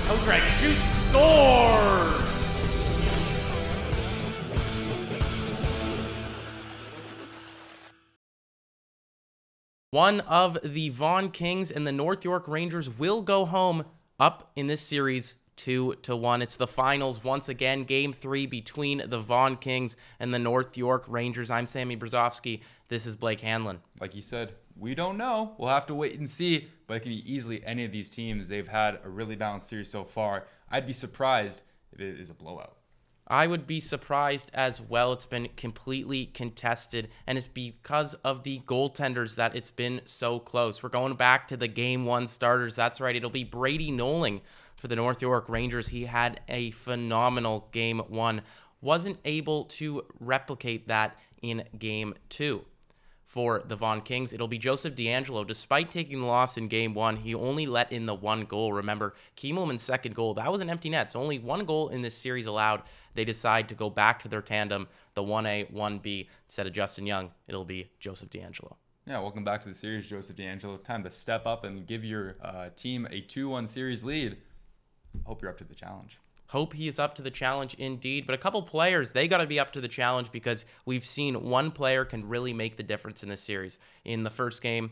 Oh, Greg shoots, scores! One of the Vaughan Kings and the North York Rangers will go home up in this series 2-1. It's the finals once again, game 3 between the Vaughan Kings and the North York Rangers. I'm Sammy Brzezowski. This is Blake Hanlon. Like you said, we don't know. We'll have to wait and see, but it could be easily any of these teams. They've had a really balanced series so far. I'd be surprised if it is a blowout. I would be surprised as well. It's been completely contested, and it's because of the goaltenders that it's been so close. We're going back to the Game 1 starters. That's right. It'll be Brady Noling for the North York Rangers. He had a phenomenal Game 1. Wasn't able to replicate that in Game 2. For the Vaughan Kings, it'll be Joseph DeAngelo. Despite taking the loss in Game 1, he only let in the one goal. Remember, Kiemelman's second goal, that was an empty net. So only one goal in this series allowed. They decide to go back to their tandem, the 1A, 1B. Instead of Justin Young, it'll be Joseph DeAngelo. Yeah, welcome back to the series, Joseph DeAngelo. Time to step up and give your team a 2-1 series lead. Hope you're up to the challenge. Hope he is up to the challenge indeed. But a couple players, they got to be up to the challenge because we've seen one player can really make the difference in this series. In the first game,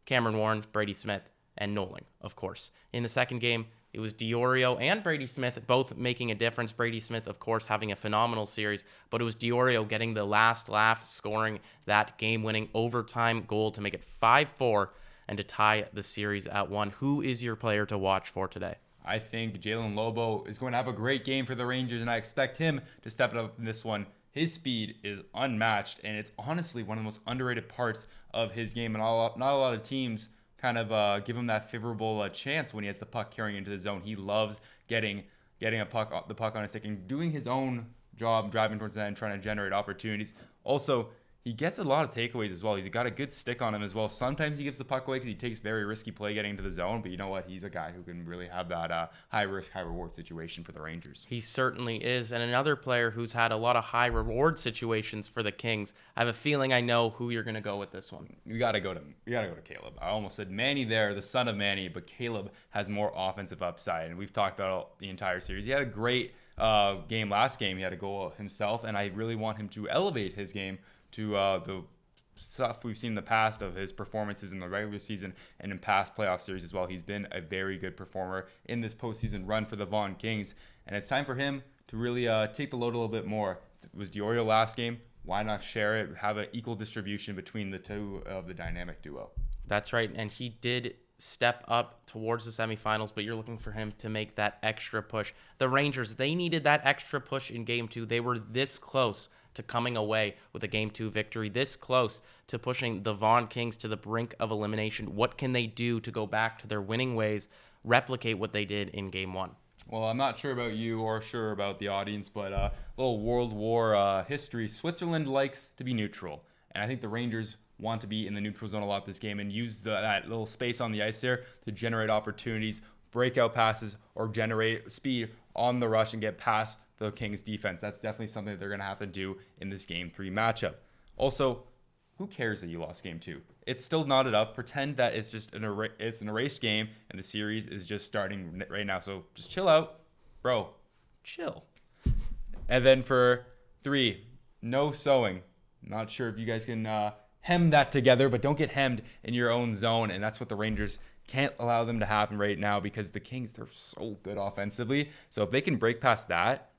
Cameron Warren, Brady Smith, and Noling, of course. In the second game, it was Diorio and Brady Smith both making a difference. Brady Smith, of course, having a phenomenal series, but it was Diorio getting the last laugh, scoring that game-winning overtime goal to make it 5-4 and to tie the series at 1. Who is your player to watch for today? I think Jalen Lobo is going to have a great game for the Rangers, and I expect him to step it up in this one. His speed is unmatched, and it's honestly one of the most underrated parts of his game, and not a lot of teams kind of give him that favorable chance when he has the puck carrying into the zone. He loves getting the puck on his stick and doing his own job, driving towards the end, trying to generate opportunities. Also, he gets a lot of takeaways as well. He's got a good stick on him as well. Sometimes he gives the puck away because he takes very risky play getting into the zone. But you know what? He's a guy who can really have that high-risk, high-reward situation for the Rangers. He certainly is. And another player who's had a lot of high-reward situations for the Kings. I have a feeling I know who you're going to go with this one. We got to go to Caleb. I almost said Manny there, the son of Manny, but Caleb has more offensive upside. And we've talked about the entire series. He had a great game last game. He had a goal himself, and I really want him to elevate his game to the stuff we've seen in the past of his performances in the regular season and in past playoff series as well. He's been a very good performer in this postseason run for the Vaughan Kings, and it's time for him to really take the load a little bit more. It was Diorio last game. Why not share it, have an equal distribution between the two of the dynamic duo? That's right, and he did step up towards the semifinals, but you're looking for him to make that extra push. The Rangers, they needed that extra push in Game 2. They were this close to coming away with a Game 2 victory, this close to pushing the Vaughan Kings to the brink of elimination. What can they do to go back to their winning ways, replicate what they did in Game 1? Well, I'm not sure about you or sure about the audience, but a little World War history. Switzerland likes to be neutral, and I think the Rangers want to be in the neutral zone a lot this game and use that little space on the ice there to generate opportunities, breakout passes, or generate speed on the rush and get past the Kings defense. That's definitely something that they're going to have to do in this Game 3 matchup. Also, who cares that you lost Game 2? It's still knotted up. Pretend that it's just an erased game and the series is just starting right now. So just chill out. Bro, chill. And then for 3, no sewing. Not sure if you guys can hem that together, but don't get hemmed in your own zone. And that's what the Rangers can't allow them to happen right now because the Kings, they're so good offensively. So if they can break past that,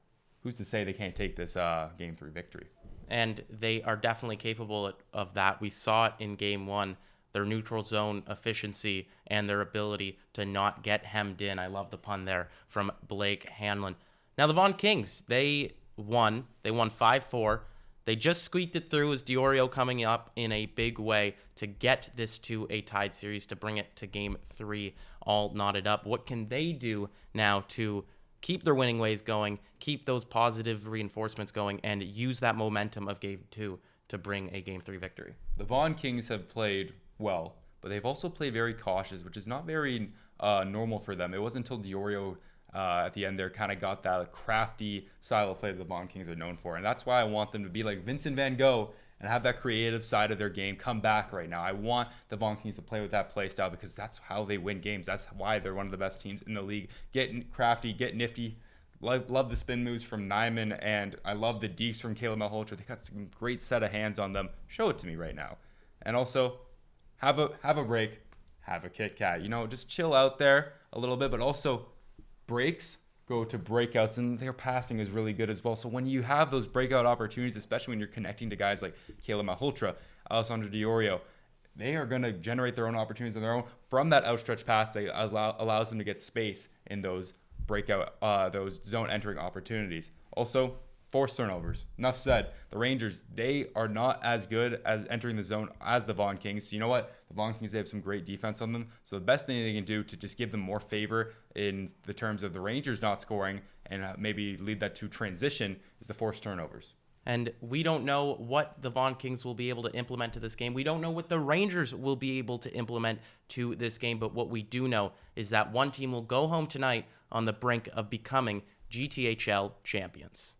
who's to say they can't take this Game 3 victory? And they are definitely capable of that. We saw it in Game 1, their neutral zone efficiency and their ability to not get hemmed in. I love the pun there from Blake Hanlon. Now, the Vaughan Kings, they won. They won 5-4. They just squeaked it through as Diorio coming up in a big way to get this to a tied series, to bring it to Game 3 all knotted up. What can they do now to keep their winning ways going, keep those positive reinforcements going, and use that momentum of Game 2 to bring a Game 3 victory? The Vaughan Kings have played well, but they've also played very cautious, which is not very normal for them. It wasn't until Diorio at the end there kind of got that crafty style of play that the Vaughan Kings are known for. And that's why I want them to be like Vincent Van Gogh and have that creative side of their game come back right now. I want the Vaughan Kings to play with that play style because that's how they win games. That's why they're one of the best teams in the league. Get crafty, get nifty. Love the spin moves from Nyman, and I love the dekes from Caleb Malhotra. They got some great set of hands on them. Show it to me right now. And also, have a break, have a Kit Kat. Just chill out there a little bit, but also breaks go to breakouts, and their passing is really good as well. So when you have those breakout opportunities, especially when you're connecting to guys like Caleb Malhotra, Alessandro Diorio, they are going to generate their own opportunities on their own from that outstretched pass that allows them to get space in those those zone entering opportunities. Also, forced turnovers. Enough said. The Rangers, they are not as good as entering the zone as the Vaughan Kings. So you know what? The Vaughan Kings, they have some great defense on them. So the best thing they can do to just give them more favor in the terms of the Rangers not scoring and maybe lead that to transition is the forced turnovers. And we don't know what the Vaughan Kings will be able to implement to this game. We don't know what the Rangers will be able to implement to this game. But what we do know is that one team will go home tonight on the brink of becoming GTHL champions.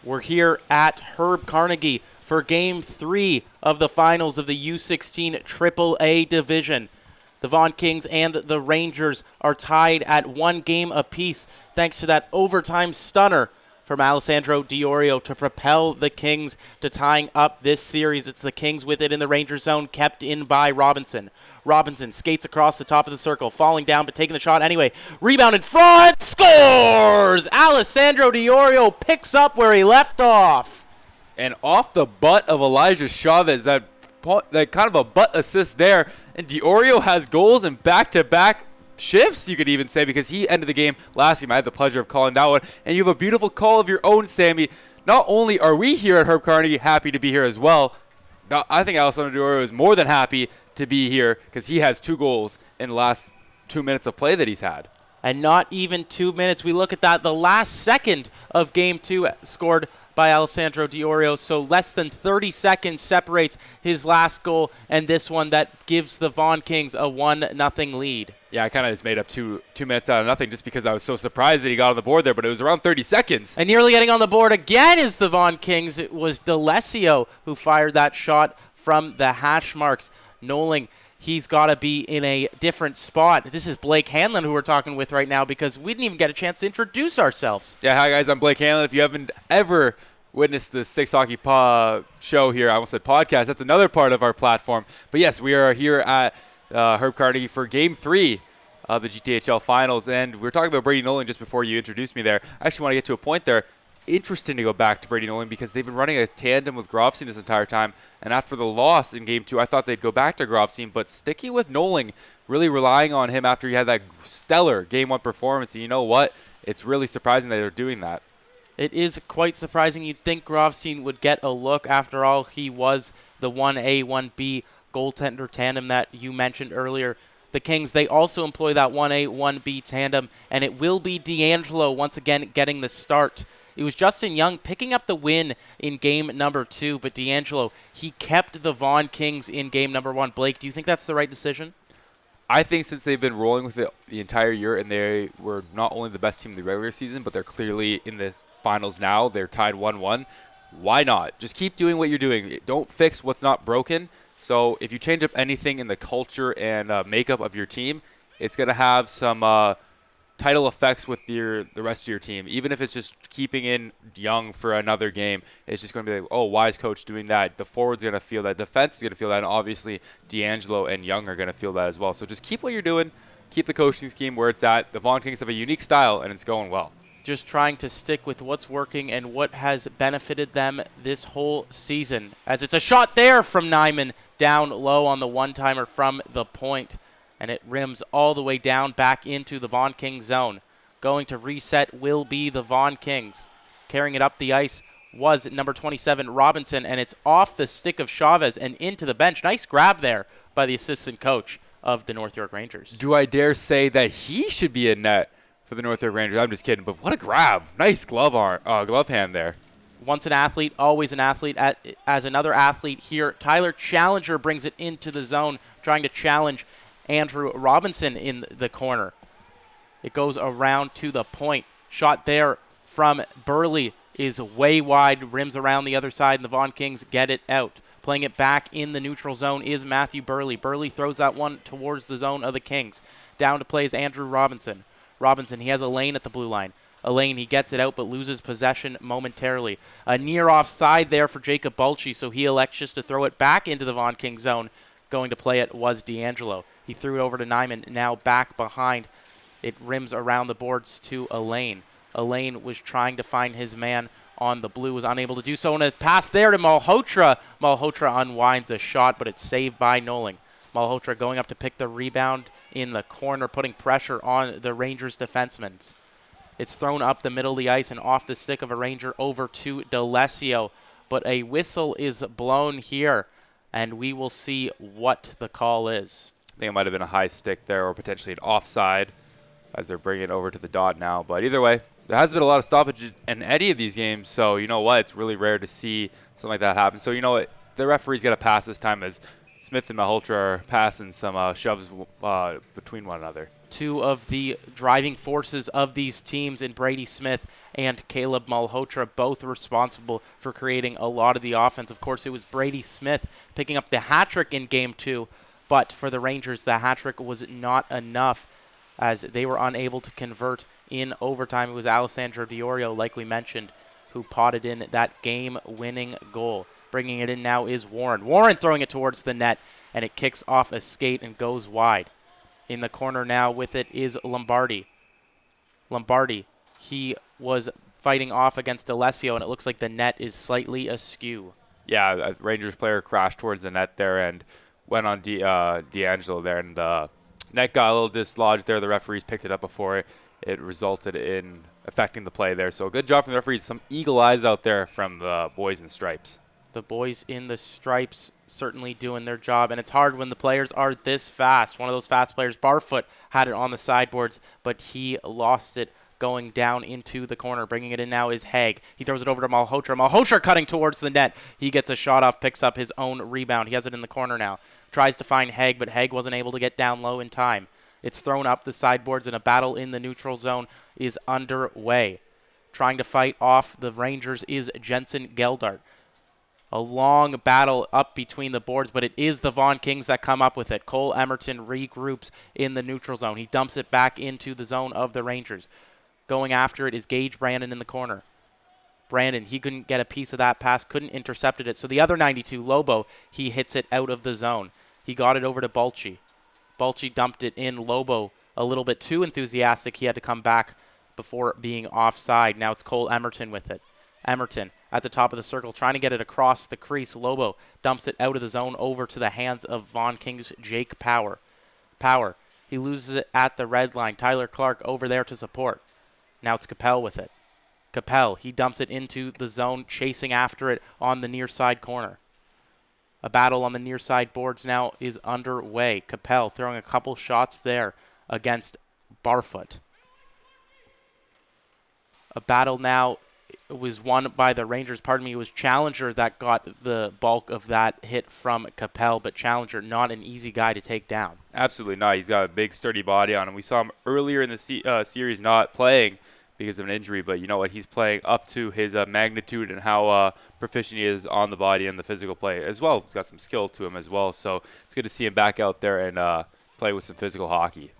We're here at Herb Carnegie for Game 3 of the finals of the U16 AAA Division. The Vaughan Kings and the Rangers are tied at 1 game apiece thanks to that overtime stunner from Alessandro Diorio to propel the Kings to tying up this series. It's the Kings with it in the Ranger zone, kept in by Robinson. Robinson skates across the top of the circle, falling down but taking the shot anyway. Rebound in front, scores! Alessandro Diorio picks up where he left off. And off the butt of Elijah Chavez, that kind of a butt assist there. And Diorio has goals in back-to-back shifts, you could even say, because he ended the game last game. I had the pleasure of calling that one. And you have a beautiful call of your own, Sammy. Not only are we here at Herb Carnegie happy to be here as well, I think Alessandro Diorio is more than happy to be here because he has 2 goals in the last 2 minutes of play that he's had. And not even 2 minutes. We look at that. The last second of Game 2 scored by Alessandro Diorio, so less than 30 seconds separates his last goal and this one that gives the Vaughan Kings a 1-0 lead. Yeah, I kind of just made up 2 minutes out of nothing just because I was so surprised that he got on the board there, but it was around 30 seconds. And nearly getting on the board again is the Vaughan Kings. It was D'Alessio who fired that shot from the hash marks. Noling, he's got to be in a different spot. This is Blake Hanlon who we're talking with right now because we didn't even get a chance to introduce ourselves. Yeah, hi guys, I'm Blake Hanlon. If you haven't ever witnessed the Six Hockey show here, I almost said podcast, that's another part of our platform. But yes, we are here at Herb Carnegie for Game 3 of the GTHL Finals, and we were talking about Brady Nolan just before you introduced me there. I actually want to get to a point there. Interesting to go back to Brady Nolan because they've been running a tandem with Grofstein this entire time, and after the loss in Game 2, I thought they'd go back to Grofstein, but sticking with Nolan, really relying on him after he had that stellar Game 1 performance, and you know what? It's really surprising that they're doing that. It is quite surprising. You'd think Grofstein would get a look. After all, he was the 1A, 1B goaltender tandem that you mentioned earlier. The Kings, they also employ that 1A, 1B tandem, and it will be D'Angelo once again getting the start. It was Justin Young picking up the win in game number 2, but D'Angelo, he kept the Vaughan Kings in game number 1. Blake, do you think that's the right decision? I think since they've been rolling with it the entire year and they were not only the best team in the regular season, but they're clearly in the finals now, they're tied 1-1. Why not? Just keep doing what you're doing. Don't fix what's not broken. So if you change up anything in the culture and makeup of your team, it's going to have some title effects with the rest of your team. Even if it's just keeping in Young for another game, it's just going to be like, oh, why is coach doing that? The forward's going to feel that. Defense is going to feel that. And obviously, D'Angelo and Young are going to feel that as well. So just keep what you're doing. Keep the coaching scheme where it's at. The Vaughan Kings have a unique style, and it's going well. Just trying to stick with what's working and what has benefited them this whole season. As it's a shot there from Nyman down low on the one-timer from the point. And it rims all the way down back into the Vaughan Kings zone. Going to reset will be the Vaughan Kings. Carrying it up the ice was number 27, Robinson, and it's off the stick of Chavez and into the bench. Nice grab there by the assistant coach of the North York Rangers. Do I dare say that he should be in net for the North York Rangers? I'm just kidding, but what a grab. Nice glove hand there. Once an athlete, always an athlete. As another athlete here, Tyler Challenger brings it into the zone, trying to challenge Andrew Robinson in the corner. It goes around to the point. Shot there from Burley is way wide, rims around the other side, and the Vaughan Kings get it out. Playing it back in the neutral zone is Matthew Burley. Burley throws that one towards the zone of the Kings. Down to play is Andrew Robinson. Robinson, he has a lane at the blue line. A lane, he gets it out but loses possession momentarily. A near offside there for Jacob Bulchi, so he elects just to throw it back into the Vaughan Kings zone. Going to play it was D'Angelo. He threw it over to Nyman, now back behind. It rims around the boards to Elaine. Elaine was trying to find his man on the blue, was unable to do so. And a pass there to Malhotra. Malhotra unwinds a shot, but it's saved by Noling. Malhotra going up to pick the rebound in the corner, putting pressure on the Rangers defensemen. It's thrown up the middle of the ice and off the stick of a Ranger over to D'Alessio. But a whistle is blown here, and we will see what the call is. I think it might have been a high stick there or potentially an offside as they're bringing it over to the dot now. But either way, there has been a lot of stoppages in any of these games. So you know what? It's really rare to see something like that happen. So you know what? The referee's got to pass this time as Smith and Malhotra are passing some shoves between one another. Two of the driving forces of these teams in Brady Smith and Caleb Malhotra, both responsible for creating a lot of the offense. Of course, it was Brady Smith picking up the hat trick in Game 2, but for the Rangers, the hat trick was not enough as they were unable to convert in overtime. It was Alessandro Diorio, like we mentioned, who potted in that game-winning goal. Bringing it in now is Warren. Warren throwing it towards the net, and it kicks off a skate and goes wide. In the corner now with it is Lombardi. Lombardi, he was fighting off against Alessio, and it looks like the net is slightly askew. Yeah, a Rangers player crashed towards the net there and went on D'Angelo there, and the net got a little dislodged there. The referees picked it up before it resulted in affecting the play there. So good job from the referees. Some eagle eyes out there from the boys in stripes. The boys in the stripes certainly doing their job, and it's hard when the players are this fast. One of those fast players, Barfoot, had it on the sideboards, but he lost it going down into the corner. Bringing it in now is Haig. He throws it over to Malhotra. Malhotra cutting towards the net. He gets a shot off, picks up his own rebound. He has it in the corner now. Tries to find Haig, but Haig wasn't able to get down low in time. It's thrown up the sideboards, and a battle in the neutral zone is underway. Trying to fight off the Rangers is Jensen Geldart. A long battle up between the boards, but it is the Vaughan Kings that come up with it. Cole Emerton regroups in the neutral zone. He dumps it back into the zone of the Rangers. Going after it is Gage Brandon in the corner. Brandon, he couldn't get a piece of that pass, couldn't intercept it. So the other 92, Lobo, he hits it out of the zone. He got it over to Balchi. Balchi dumped it in. Lobo, a little bit too enthusiastic. He had to come back before being offside. Now it's Cole Emerton with it. Emerton at the top of the circle, trying to get it across the crease. Lobo dumps it out of the zone over to the hands of Vaughan Kings' Jake Power. Power, he loses it at the red line. Tyler Clark over there to support. Now it's Capel with it. Capel, he dumps it into the zone, chasing after it on the near side corner. A battle on the near side boards now is underway. Capel throwing a couple shots there against Barfoot. A battle now was won by the Rangers. It was Challenger that got the bulk of that hit from Capel, but Challenger not an easy guy to take down. Absolutely not. He's got a big, sturdy body on him. We saw him earlier in the series not playing because of an injury, but you know what? He's playing up to his magnitude and how proficient he is on the body and the physical play as well. He's got some skill to him as well, so it's good to see him back out there and play with some physical hockey.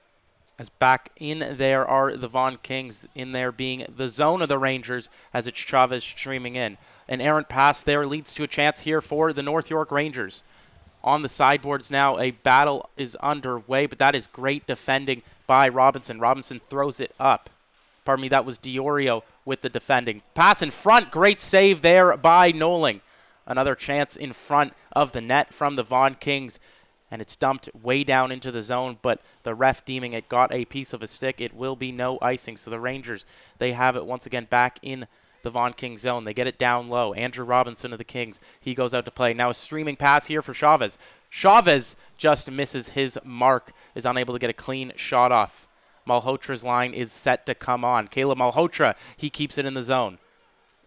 As back in there are the Vaughan Kings, in there being the zone of the Rangers as it's Chavez streaming in. An errant pass there leads to a chance here for the North York Rangers. On the sideboards now, a battle is underway, but that is great defending by Robinson. Robinson throws it up. Pardon me, that was Diorio with the defending. Pass in front, great save there by Noling. Another chance in front of the net from the Vaughan Kings. And it's dumped way down into the zone, but the ref deeming it got a piece of a stick. It will be no icing. So the Rangers, they have it once again back in the Vaughan Kings zone. They get it down low. Andrew Robinson of the Kings, he goes out to play. Now a streaming pass here for Chavez. Chavez just misses his mark, is unable to get a clean shot off. Malhotra's line is set to come on. Caleb Malhotra, he keeps it in the zone.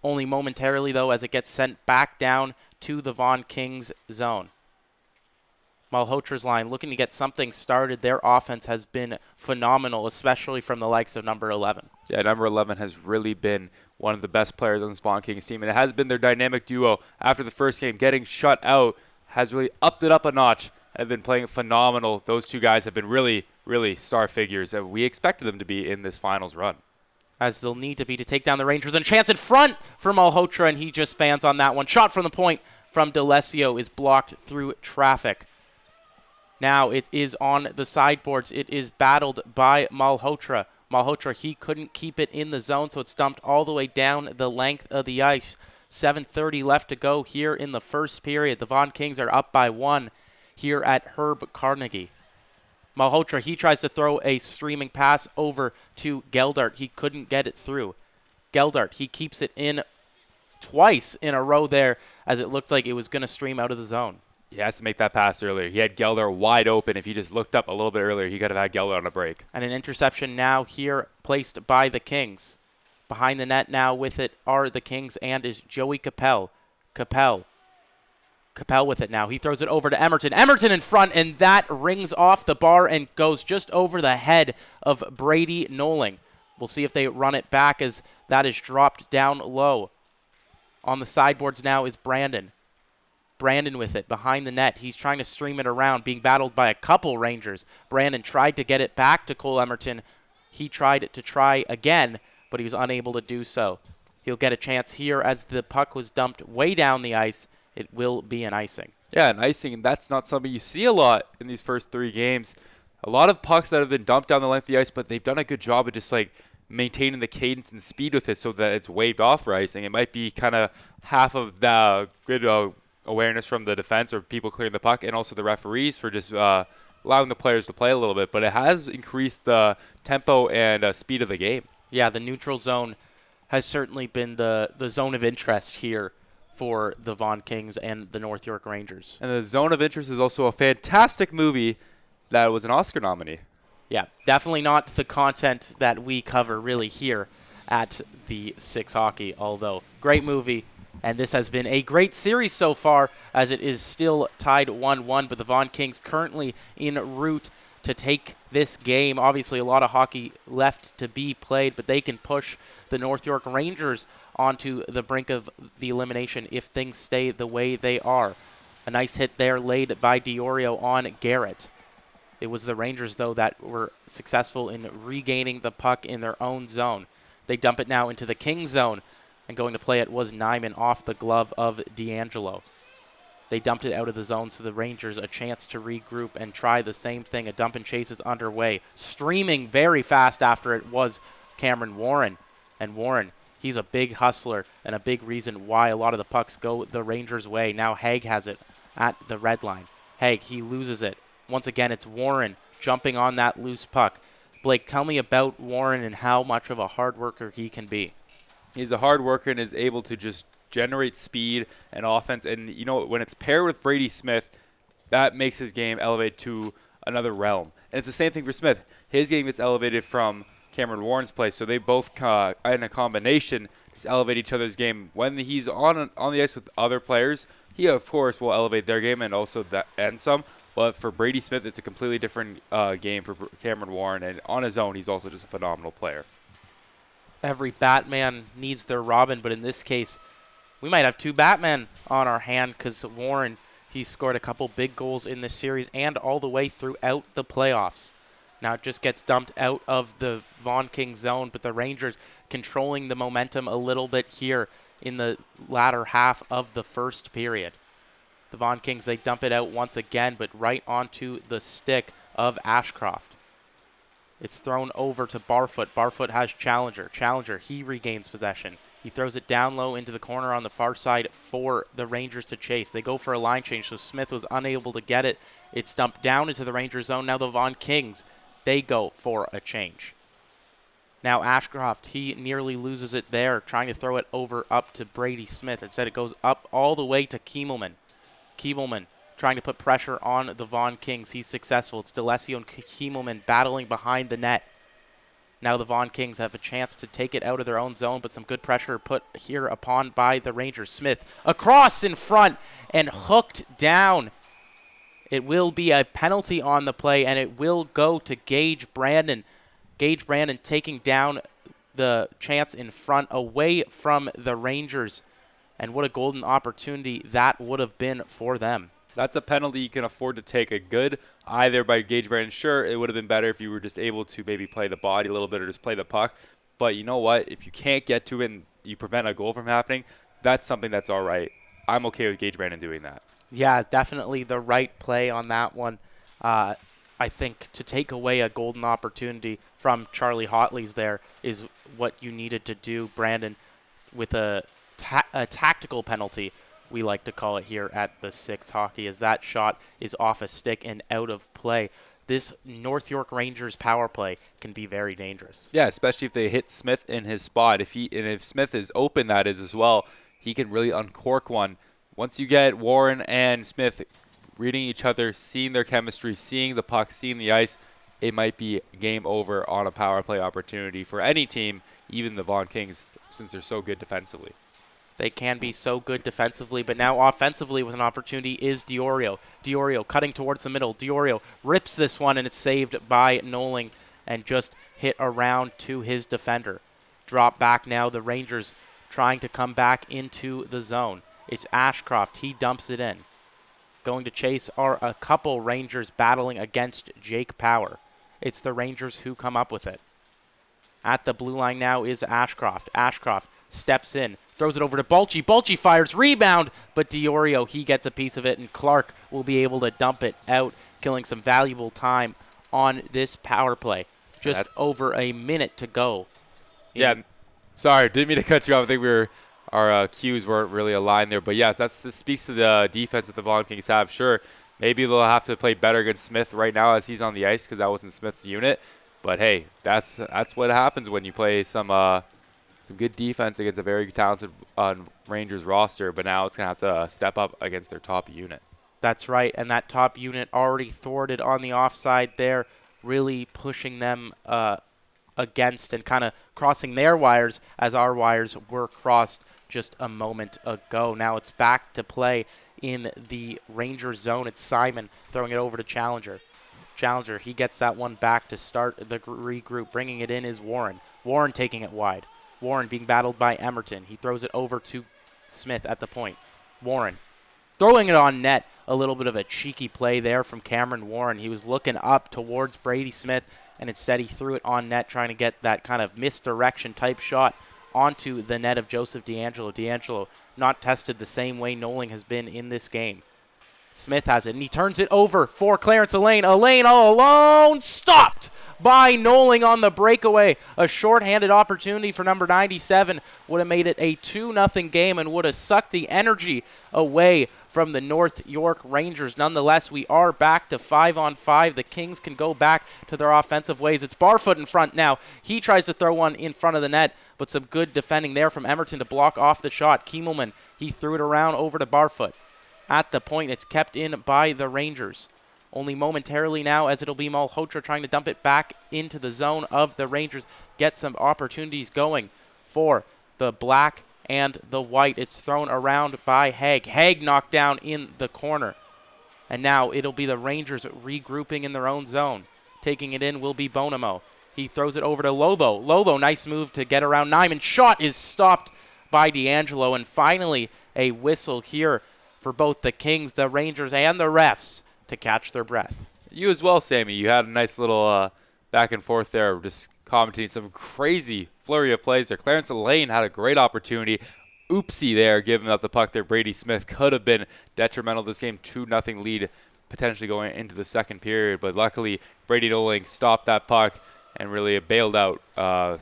Only momentarily, though, as it gets sent back down to the Vaughan Kings zone. Malhotra's line looking to get something started. Their offense has been phenomenal, especially from the likes of number 11. Yeah, number 11 has really been one of the best players on this Vaughan Kings team, and it has been their dynamic duo. After the first game, getting shut out has really upped it up a notch and have been playing phenomenal. Those two guys have been really, really star figures that we expected them to be in this finals run. As they'll need to be to take down the Rangers. And a chance in front for Malhotra, and he just fans on that one. Shot from the point from D'Alessio is blocked through traffic. Now it is on the sideboards. It is battled by Malhotra. Malhotra, he couldn't keep it in the zone, so it's dumped all the way down the length of the ice. 7:30 left to go here in the first period. The Vaughan Kings are up by 1 here at Herb Carnegie. Malhotra, he tries to throw a streaming pass over to Geldart. He couldn't get it through. Geldart, he keeps it in twice in a row there as it looked like it was going to stream out of the zone. He has to make that pass earlier. He had Gelder wide open. If he just looked up a little bit earlier, he could have had Gelder on a break. And an interception now here placed by the Kings. Behind the net now with it are the Kings and is Joey Capel. Capel Capel with it now. He throws it over to Emerton. Emerton in front, and that rings off the bar and goes just over the head of Brady Noling. We'll see if they run it back as that is dropped down low. On the sideboards now is Brandon. Brandon with it behind the net. He's trying to stream it around, being battled by a couple Rangers. Brandon tried to get it back to Cole Emerton. He tried to try again, but he was unable to do so. He'll get a chance here as the puck was dumped way down the ice. It will be an icing. Yeah, an icing, and that's not something you see a lot in these first 3 games. A lot of pucks that have been dumped down the length of the ice, but they've done a good job of just maintaining the cadence and speed with it so that it's waved off for icing. It might be kind of half of the good awareness from the defense or people clearing the puck, and also the referees for just allowing the players to play a little bit. But it has increased the tempo and speed of the game. Yeah, the neutral zone has certainly been the zone of interest here for the Vaughan Kings and the North York Rangers. And the zone of interest is also a fantastic movie that was an Oscar nominee. Yeah, definitely not the content that we cover really here at the Six Hockey, although great movie. And this has been a great series so far, as it is still tied 1-1, but the Vaughan Kings currently en route to take this game. Obviously, a lot of hockey left to be played, but they can push the North York Rangers onto the brink of the elimination if things stay the way they are. A nice hit there laid by Diorio on Garrett. It was the Rangers, though, that were successful in regaining the puck in their own zone. They dump it now into the Kings zone, and going to play it was Nyman off the glove of D'Angelo. They dumped it out of the zone, so the Rangers a chance to regroup and try the same thing. A dump and chase is underway. Streaming very fast after it was Cameron Warren. And Warren, he's a big hustler and a big reason why a lot of the pucks go the Rangers' way. Now Haig has it at the red line. Haig, he loses it. Once again, it's Warren jumping on that loose puck. Blake, tell me about Warren and how much of a hard worker he can be. He's a hard worker and is able to just generate speed and offense. And, when it's paired with Brady Smith, that makes his game elevate to another realm. And it's the same thing for Smith. His game gets elevated from Cameron Warren's play. So they both, in a combination, just elevate each other's game. When he's on the ice with other players, he, of course, will elevate their game and also that and some. But for Brady Smith, it's a completely different game for Cameron Warren. And on his own, he's also just a phenomenal player. Every Batman needs their Robin, but in this case, we might have 2 Batmen on our hand because Warren, he's scored a couple big goals in this series and all the way throughout the playoffs. Now it just gets dumped out of the Vaughan King zone, but the Rangers controlling the momentum a little bit here in the latter half of the first period. The Vaughan Kings, they dump it out once again, but right onto the stick of Ashcroft. It's thrown over to Barfoot. Barfoot has Challenger. Challenger, he regains possession. He throws it down low into the corner on the far side for the Rangers to chase. They go for a line change, so Smith was unable to get it. It's dumped down into the Rangers zone. Now the Vaughan Kings, they go for a change. Now Ashcroft, he nearly loses it there, trying to throw it over up to Brady Smith. Instead, it goes up all the way to Kiemelman. Kiemelman trying to put pressure on the Vaughan Kings. He's successful. It's DeLessio and Kiemelman battling behind the net. Now the Vaughan Kings have a chance to take it out of their own zone, but some good pressure put here upon by the Rangers. Smith across in front and hooked down. It will be a penalty on the play, and it will go to Gage Brandon. Gage Brandon taking down the chance in front away from the Rangers. And what a golden opportunity that would have been for them. That's a penalty you can afford to take. A good eye there by Gage Brandon. Sure, it would have been better if you were just able to maybe play the body a little bit or just play the puck. But you know what? If you can't get to it and you prevent a goal from happening, that's something that's all right. I'm okay with Gage Brandon doing that. Yeah, definitely the right play on that one. I think to take away a golden opportunity from Charlie Hotley's there is what you needed to do, Brandon, with a tactical penalty, we like to call it here at the Six Hockey, as that shot is off a stick and out of play. This North York Rangers power play can be very dangerous. Yeah, especially if they hit Smith in his spot. If Smith is open, that is as well, he can really uncork one. Once you get Warren and Smith reading each other, seeing their chemistry, seeing the puck, seeing the ice, it might be game over on a power play opportunity for any team, even the Vaughan Kings, since they're so good defensively. They can be so good defensively, but now offensively with an opportunity is Diorio. Diorio cutting towards the middle. Diorio rips this one, and it's saved by Noling and just hit around to his defender. Drop back now. The Rangers trying to come back into the zone. It's Ashcroft. He dumps it in. Going to chase are a couple Rangers battling against Jake Power. It's the Rangers who come up with it. At the blue line now is Ashcroft. Ashcroft steps in, throws it over to Balchi. Balchi fires, rebound, but Diorio, he gets a piece of it, and Clark will be able to dump it out, killing some valuable time on this power play. Just over a minute to go. Yeah, sorry, didn't mean to cut you off. I think our cues weren't really aligned there. But yes, this speaks to the defense that the Vaughan Kings have. Sure, maybe they'll have to play better against Smith right now as he's on the ice because that wasn't Smith's unit. But hey, that's what happens when you play some good defense against a very talented Rangers roster. But now it's going to have to step up against their top unit. That's right, and that top unit already thwarted on the offside there, really pushing them against and kind of crossing their wires as our wires were crossed just a moment ago. Now it's back to play in the Ranger zone. It's Simon throwing it over to Challenger. Challenger, he gets that one back to start the regroup. Bringing it in is Warren. Warren taking it wide. Warren being battled by Emerton. He throws it over to Smith at the point. Warren throwing it on net. A little bit of a cheeky play there from Cameron Warren. He was looking up towards Brady Smith, and instead he threw it on net, trying to get that kind of misdirection type shot onto the net of Joseph DeAngelo. DeAngelo not tested the same way Noling has been in this game. Smith has it, and he turns it over for Clarence Elaine. Elaine all alone, stopped by Noling on the breakaway. A shorthanded opportunity for number 97 would have made it a 2-0 game and would have sucked the energy away from the North York Rangers. Nonetheless, we are back to 5-on-5. The Kings can go back to their offensive ways. It's Barfoot in front now. He tries to throw one in front of the net, but some good defending there from Emerton to block off the shot. Kiemelman, he threw it around over to Barfoot. At the point, it's kept in by the Rangers. Only momentarily now, as it'll be Malhotra trying to dump it back into the zone of the Rangers. Get some opportunities going for the black and the white. It's thrown around by Haig. Haig knocked down in the corner. And now it'll be the Rangers regrouping in their own zone. Taking it in will be Bonamo. He throws it over to Lobo. Lobo, nice move to get around Nyman. Shot is stopped by DeAngelo. And finally, a whistle here for both the Kings, the Rangers, and the refs to catch their breath. You as well, Sammy. You had a nice little back and forth there, just commenting some crazy flurry of plays there. Clarence Elaine had a great opportunity. Oopsie there, giving up the puck there. Brady Smith could have been detrimental to this game. 2-0 lead potentially going into the second period, but luckily Brady Noling stopped that puck and really bailed out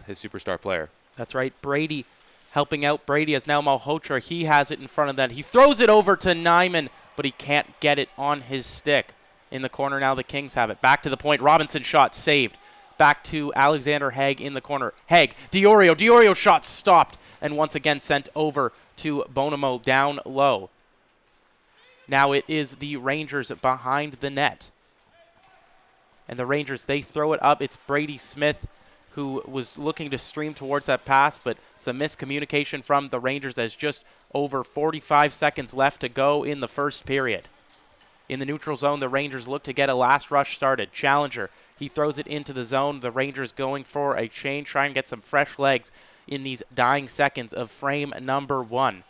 his superstar player. That's right. Brady helping out. Brady is now Malhotra. He has it in front of that. He throws it over to Nyman, but he can't get it on his stick. In the corner now, the Kings have it. Back to the point. Robinson shot saved. Back to Alexander Haig in the corner. Haig, Diorio. Diorio shot stopped and once again sent over to Bonamo down low. Now it is the Rangers behind the net. And the Rangers, they throw it up. It's Brady Smith who was looking to stream towards that pass, but some miscommunication from the Rangers as just over 45 seconds left to go in the first period. In the neutral zone, the Rangers look to get a last rush started. Challenger, he throws it into the zone. The Rangers going for a change, trying to get some fresh legs in these dying seconds of frame number 1.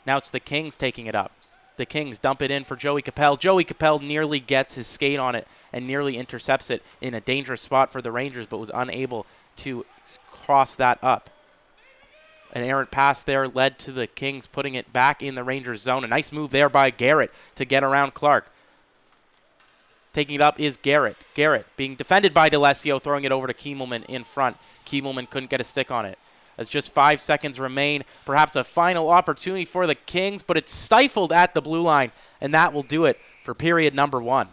Now it's the Kings taking it up. The Kings dump it in for Joey Capel. Joey Capel nearly gets his skate on it and nearly intercepts it in a dangerous spot for the Rangers, but was unable to cross that up. An errant pass there led to the Kings putting it back in the Rangers zone. A nice move there by Garrett to get around Clark. Taking it up is Garrett. Garrett being defended by DeLessio, throwing it over to Kiemelman in front. Kiemelman couldn't get a stick on it. As just 5 seconds remain, perhaps a final opportunity for the Kings, but it's stifled at the blue line, and that will do it for period number 1.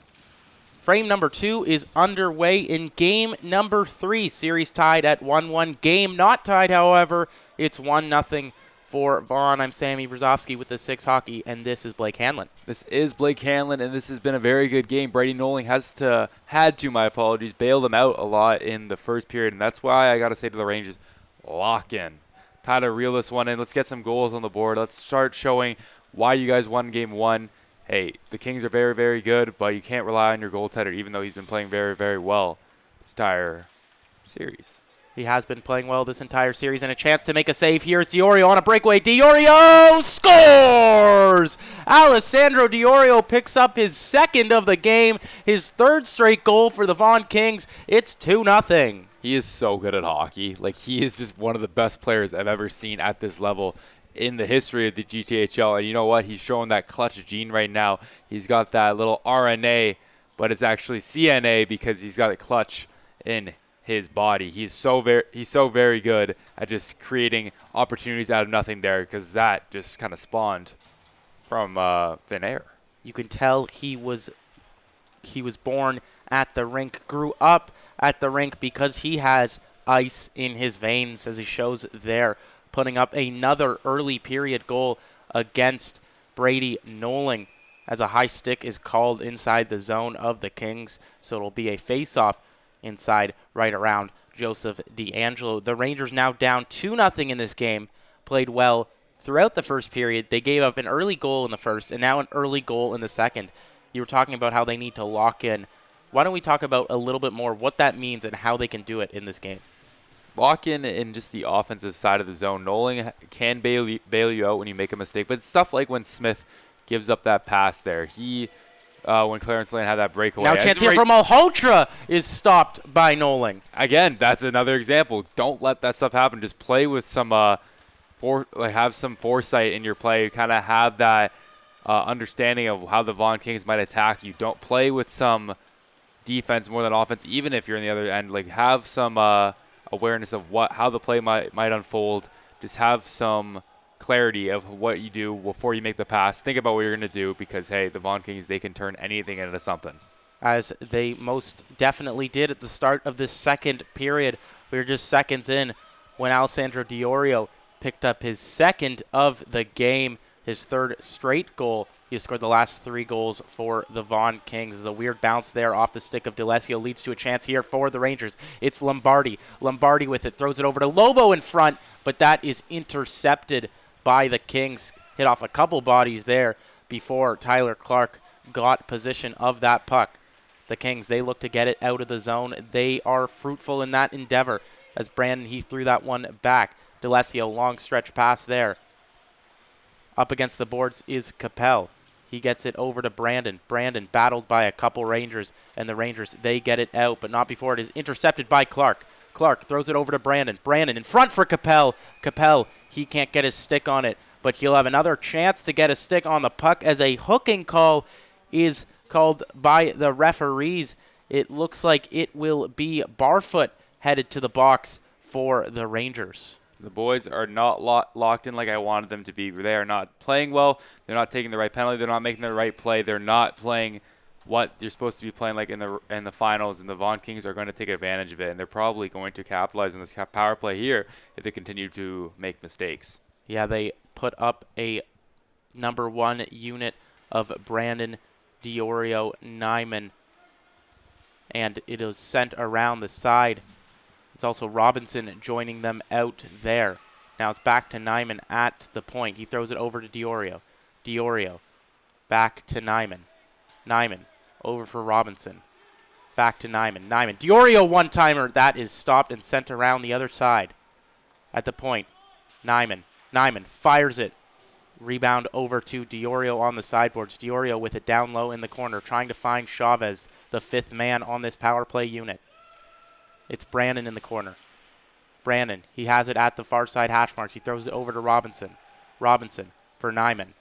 Frame number 2 is underway in game number 3. Series tied at 1-1. Game not tied, however. It's 1-0 for Vaughan. I'm Sammy Brzezowski with the 6 Hockey, and this is Blake Hanlon. This is Blake Hanlon, and this has been a very good game. Brady Noling had to bail them out a lot in the first period, and that's why I got to say to the Rangers, lock in. How to reel this one in. Let's get some goals on the board. Let's start showing why you guys won game 1. Hey, the Kings are very, very good, but you can't rely on your goaltender, even though he's been playing very, very well this entire series. He has been playing well this entire series, and a chance to make a save here is Diorio on a breakaway. Diorio scores! Alessandro Diorio picks up his second of the game, his third straight goal for the Vaughan Kings. It's 2-0. He is so good at hockey. Like, he is just one of the best players I've ever seen at this level in the history of the GTHL. And you know what? He's showing that clutch gene right now. He's got that little RNA, but it's actually CNA because he's got a clutch in his body. He's so very good at just creating opportunities out of nothing there, because that just kind of spawned from thin air. You can tell he was born at the rink, grew up at the rink, because he has ice in his veins, as he shows there, putting up another early period goal against Brady Noling, as a high stick is called inside the zone of the Kings. So it'll be a face-off inside right around Joseph D'Angelo. The Rangers now down 2-0 in this game, played well throughout the first period. They gave up an early goal in the first and now an early goal in the second. You were talking about how they need to lock in. Why don't we talk about a little bit more what that means and how they can do it in this game? Lock in just the offensive side of the zone. Noling can bail you out when you make a mistake, but stuff like when Smith gives up that pass there. When Clarence Lane had that breakaway. Now a chance here from Malhotra is stopped by Noling. Again, that's another example. Don't let that stuff happen. Just play with some have some foresight in your play. Kind of have that understanding of how the Vaughan Kings might attack you. Don't play with some defense more than offense, even if you're in the other end. Like, have some awareness of how the play might unfold. Just have some clarity of what you do before you make the pass. Think about what you're going to do, because, hey, the Vaughan Kings, they can turn anything into something. As they most definitely did at the start of this second period. We were just seconds in when Alessandro Diorio picked up his second of the game, his third straight goal. He has scored the last 3 goals for the Vaughan Kings. There's a weird bounce there off the stick of DeLessio. Leads to a chance here for the Rangers. It's Lombardi. Lombardi with it. Throws it over to Lobo in front, but that is intercepted by the Kings. Hit off a couple bodies there before Tyler Clark got possession of that puck. The Kings, they look to get it out of the zone. They are fruitful in that endeavor, as Brandon Heath threw that one back. DeLessio, long stretch pass there. Up against the boards is Capel. He gets it over to Brandon. Brandon battled by a couple Rangers, and the Rangers, they get it out, but not before it is intercepted by Clark. Clark throws it over to Brandon. Brandon in front for Capel. Capel, he can't get his stick on it, but he'll have another chance to get a stick on the puck as a hooking call is called by the referees. It looks like it will be Barfoot headed to the box for the Rangers. The boys are not locked in like I wanted them to be. They are not playing well. They're not taking the right penalty. They're not making the right play. They're not playing what you're supposed to be playing like in the finals, and the Vaughan Kings are going to take advantage of it, and they're probably going to capitalize on this power play here if they continue to make mistakes. Yeah, they put up a number 1 unit of Brandon Diorio Nyman, and it is sent around the side. It's also Robinson joining them out there. Now it's back to Nyman at the point. He throws it over to Diorio. Diorio back to Nyman. Nyman over for Robinson. Back to Nyman. Nyman. Diorio one-timer. That is stopped and sent around the other side. At the point, Nyman. Nyman fires it. Rebound over to Diorio on the sideboards. Diorio with it down low in the corner, trying to find Chavez, the 5th man on this power play unit. It's Brandon in the corner. Brandon, he has it at the far side hash marks. He throws it over to Robinson. Robinson for Nyman.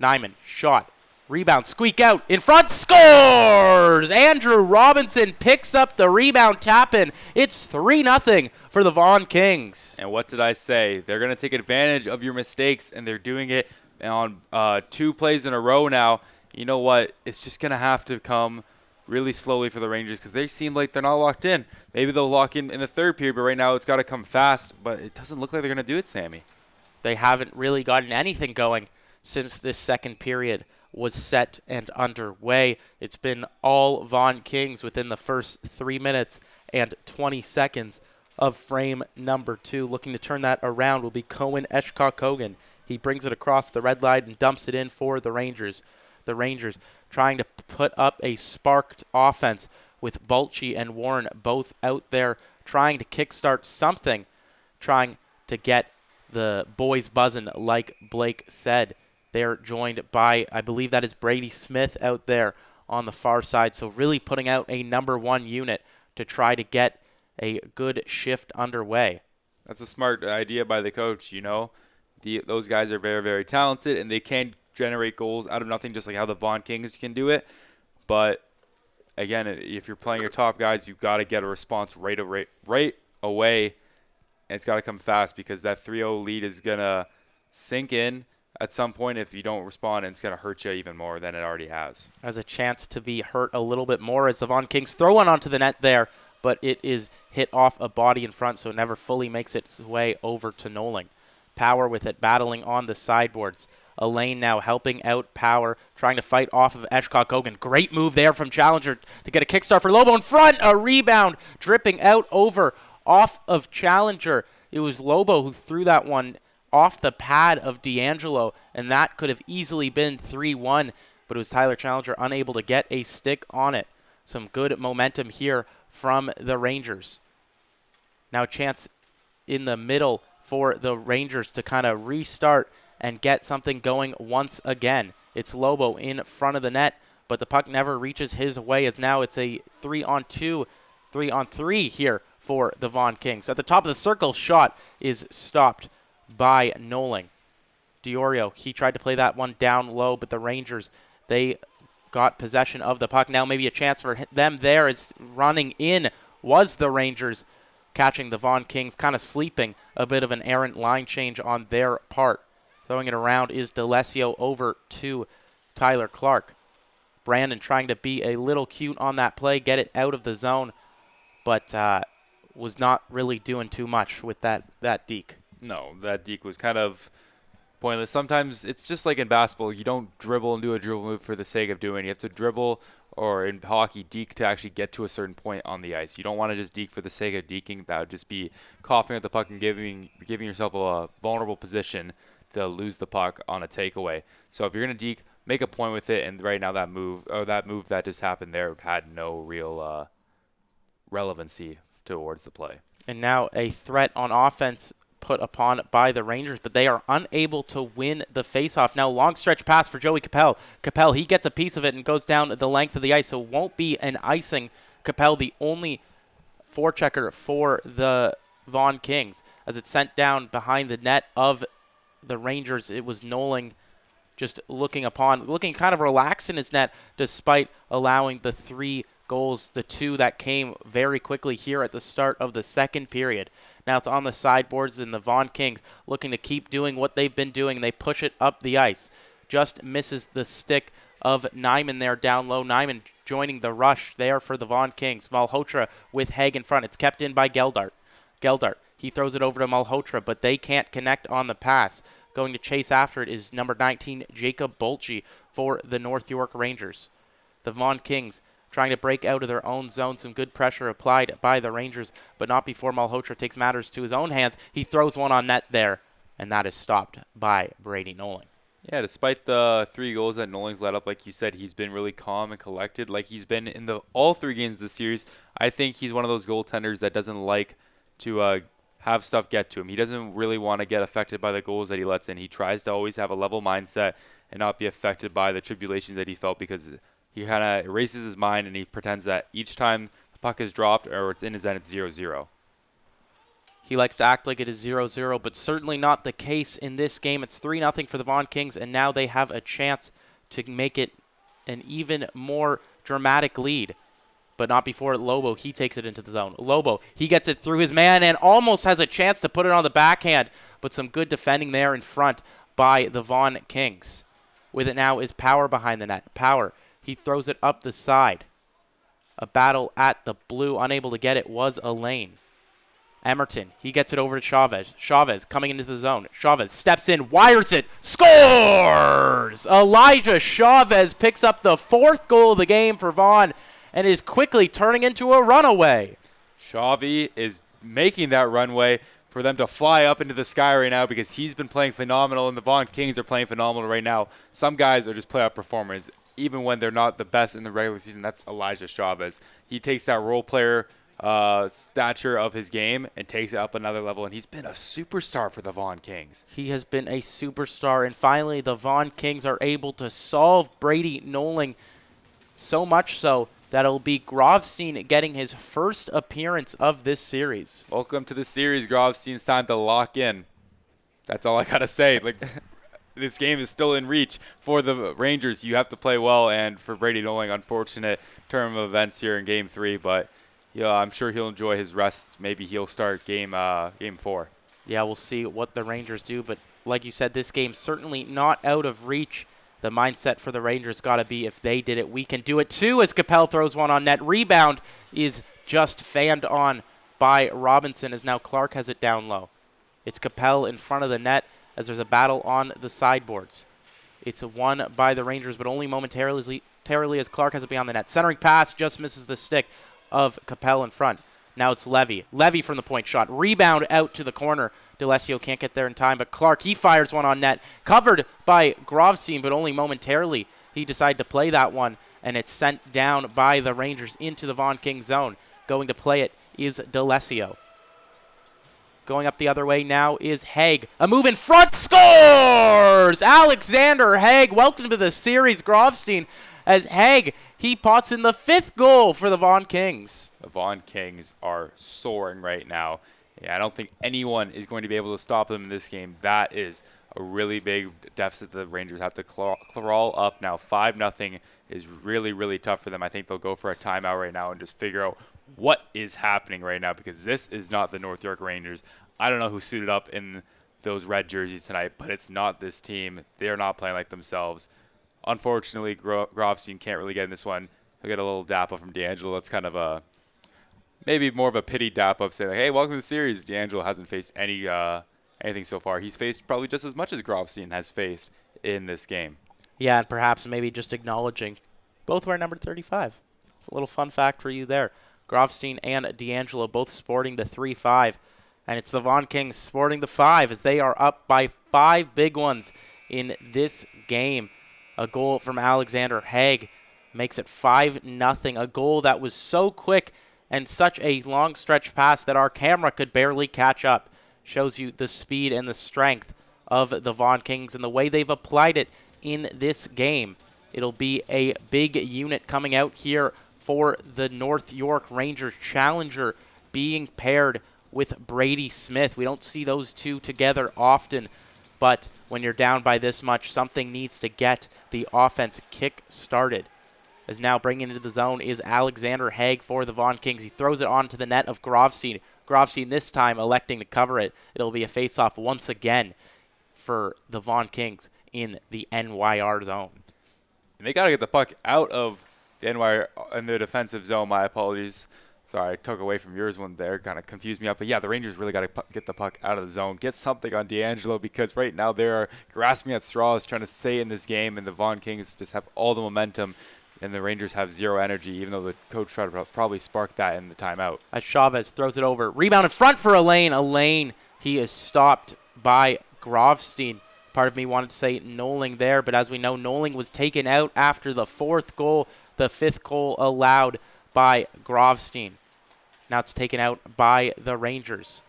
Nyman, shot. Rebound, squeak out. In front, scores! Andrew Robinson picks up the rebound tap-in. It's 3-0 for the Vaughan Kings. And what did I say? They're going to take advantage of your mistakes, and they're doing it on 2 plays in a row now. You know what? It's just going to have to come really slowly for the Rangers, because they seem like they're not locked in. Maybe they'll lock in the third period, but right now it's got to come fast. But it doesn't look like they're going to do it, Sammy. They haven't really gotten anything going since this second period was set and underway. It's been all Vaughan Kings within the first 3 minutes and 20 seconds of frame number 2. Looking to turn that around will be Cohen Eshkok-Kogan. He brings it across the red line and dumps it in for the Rangers. The Rangers trying to put up a sparked offense with Bulchi and Warren both out there trying to kickstart something, trying to get the boys buzzing, like Blake said. They're joined by, I believe that is Brady Smith out there on the far side. So really putting out a number 1 unit to try to get a good shift underway. That's a smart idea by the coach, Those guys are very, very talented, and they can generate goals out of nothing, just like how the Vaughan Kings can do it. But, again, if you're playing your top guys, you've got to get a response right away, and it's got to come fast because that 3-0 lead is going to sink in at some point if you don't respond, and it's going to hurt you even more than it already has. Has a chance to be hurt a little bit more as the Vaughan Kings throw one onto the net there, but it is hit off a body in front, so it never fully makes its way over to Noling. Power with it, battling on the sideboards. Elaine now helping out Power, trying to fight off of Eshkok-Kogan. Great move there from Challenger to get a kickstart for Lobo in front. A rebound dripping out over off of Challenger. It was Lobo who threw that one off the pad of D'Angelo, and that could have easily been 3-1, but it was Tyler Challenger unable to get a stick on it. Some good momentum here from the Rangers. Now a chance in the middle for the Rangers to kind of restart and get something going once again. It's Lobo in front of the net, but the puck never reaches his way as now it's a 3-on-2, 3-on-3 here for the Vaughan Kings. So at the top of the circle, shot is stopped by Noling. Diorio, he tried to play that one down low, but the Rangers, they got possession of the puck. Now maybe a chance for them there as running in was the Rangers, catching the Vaughan Kings kind of sleeping. A bit of an errant line change on their part. Throwing it around is DeLessio over to Tyler Clark. Brandon trying to be a little cute on that play, get it out of the zone, but was not really doing too much with that deke. No, that deke was kind of pointless. Sometimes it's just like in basketball. You don't dribble and do a dribble move for the sake of doing it. You have to dribble, or in hockey, deke to actually get to a certain point on the ice. You don't want to just deke for the sake of deking. That would just be coughing at the puck and giving yourself a vulnerable position to lose the puck on a takeaway. So if you're going to deke, make a point with it. And right now that move that just happened there had no real relevancy towards the play. And now a threat on offense put upon by the Rangers, but they are unable to win the faceoff. Now long stretch pass for Joey Capel. Capel, he gets a piece of it and goes down the length of the ice, so won't be an icing. Capel, the only forechecker for the Vaughan Kings, as it's sent down behind the net of the Rangers. It was Noling just looking kind of relaxed in his net despite allowing the 3 goals, the 2 that came very quickly here at the start of the second period. Now it's on the sideboards, and the Vaughan Kings looking to keep doing what they've been doing. They push it up the ice. Just misses the stick of Nyman there down low. Nyman joining the rush there for the Vaughan Kings. Malhotra with Haig in front. It's kept in by Geldart. Geldart, he throws it over to Malhotra, but they can't connect on the pass. Going to chase after it is number 19, Jacob Bolchi for the North York Rangers. The Vaughan Kings trying to break out of their own zone. Some good pressure applied by the Rangers, but not before Malhotra takes matters to his own hands. He throws one on net there, and that is stopped by Brady Noling. Yeah, despite the 3 goals that Noling's let up, like you said, he's been really calm and collected, like he's been in all 3 games of the series. I think he's one of those goaltenders that doesn't like to have stuff get to him. He doesn't really want to get affected by the goals that he lets in. He tries to always have a level mindset and not be affected by the tribulations that he felt, because he kind of erases his mind and he pretends that each time the puck is dropped or it's in his end, it's 0-0. He likes to act like it is 0-0, but certainly not the case in this game. It's 3-0 for the Vaughan Kings, and now they have a chance to make it an even more dramatic lead. But not before Lobo. He takes it into the zone. Lobo, he gets it through his man and almost has a chance to put it on the backhand, but some good defending there in front by the Vaughan Kings. With it now is Power behind the net. Power, he throws it up the side. A battle at the blue. Unable to get it was Elaine. Emerton, he gets it over to Chavez. Chavez coming into the zone. Chavez steps in, wires it, scores! Elijah Chavez picks up the 4th goal of the game for Vaughan and is quickly turning into a runaway. Xavi is making that runway for them to fly up into the sky right now because he's been playing phenomenal, and the Vaughan Kings are playing phenomenal right now. Some guys are just playoff performers, even when they're not the best in the regular season. That's Elijah Chavez. He takes that role player stature of his game and takes it up another level, and he's been a superstar for the Vaughan Kings. He has been a superstar, and finally the Vaughan Kings are able to solve Brady Noling, so much so that it'll be Grovstein getting his first appearance of this series. Welcome to the series, Grovstein. It's time to lock in. That's all I got to say. Like, this game is still in reach for the Rangers. You have to play well, and for Brady Noling, unfortunate turn of events here in Game 3, but I'm sure he'll enjoy his rest. Maybe he'll start Game 4. Yeah, we'll see what the Rangers do, but like you said, this game's certainly not out of reach. The mindset for the Rangers got to be, if they did it, we can do it too, as Capel throws one on net. Rebound is just fanned on by Robinson, as now Clark has it down low. It's Capel in front of the net as there's a battle on the sideboards. It's won by the Rangers, but only momentarily as Clark has it beyond the net. Centering pass just misses the stick of Capel in front. Now it's Levy. Levy from the point shot. Rebound out to the corner. D'Alessio can't get there in time, but Clark, he fires one on net. Covered by Grovstein, but only momentarily. He decided to play that one, and it's sent down by the Rangers into the Vaughan Kings zone. Going to play it is D'Alessio. Going up the other way now is Haig. A move in front. Scores! Alexander Haig. Welcome to the series, Grovstein. As Haig, he pots in the 5th goal for the Vaughan Kings. The Vaughan Kings are soaring right now. Yeah, I don't think anyone is going to be able to stop them in this game. That is a really big deficit the Rangers have to crawl up now. 5-0 is really, really tough for them. I think they'll go for a timeout right now and just figure out what is happening right now, because this is not the North York Rangers. I don't know who suited up in those red jerseys tonight, but it's not this team. They're not playing like themselves. Unfortunately, Grovstein can't really get in this one. He'll get a little dap up from D'Angelo. That's kind of a maybe more of a pity dap up, saying like, "Hey, welcome to the series." D'Angelo hasn't faced anything so far. He's faced probably just as much as Grovstein has faced in this game. Yeah, and perhaps maybe just acknowledging both wear number 35. It's a little fun fact for you there. Grovstein and D'Angelo both sporting the 3-5, and it's the Vaughan Kings sporting the 5 as they are up by 5 big ones in this game. A goal from Alexander Haig makes it 5-0, a goal that was so quick and such a long stretch pass that our camera could barely catch up. Shows you the speed and the strength of the Vaughan Kings and the way they've applied it in this game. It'll be a big unit coming out here for the North York Rangers. Challenger being paired with Brady Smith. We don't see those two together often, but when you're down by this much, something needs to get the offense kick-started. As now bringing into the zone is Alexander Haig for the Vaughan Kings. He throws it onto the net of Grovstein. Grovstein this time electing to cover it. It'll be a face-off once again for the Vaughan Kings in the NYR zone. And they got to get the puck out of the NYR in their defensive zone. My apologies. Sorry, I took away from yours one there. Kind of confused me up. But, yeah, the Rangers really got to get the puck out of the zone. Get something on D'Angelo, because right now they are grasping at straws trying to stay in this game, and the Vaughan Kings just have all the momentum, and the Rangers have zero energy, even though the coach tried to probably spark that in the timeout. As Chavez throws it over. Rebound in front for Elaine. Elaine, he is stopped by Grovstein. Part of me wanted to say Noling there, but as we know, Noling was taken out after the 4th goal. The 5th goal allowed by Grovstein. Now it's taken out by the Rangers.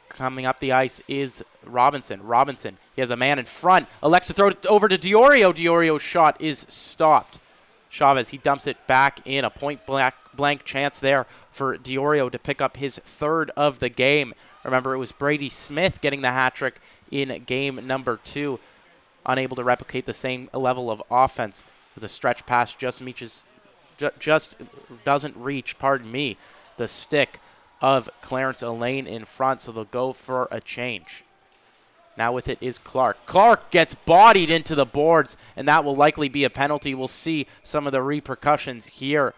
Coming up the ice is Robinson. Robinson, he has a man in front. Elects to throw it over to Diorio. Diorio's shot is stopped. Chavez, he dumps it back in. A point-blank chance there for Diorio to pick up his 3rd of the game. Remember, it was Brady Smith getting the hat trick in game number 2. Unable to replicate the same level of offense as a stretch pass just doesn't reach, the stick of Clarence Elaine in front, so they'll go for a change. Now with it is Clark. Clark gets bodied into the boards, and that will likely be a penalty. We'll see some of the repercussions here.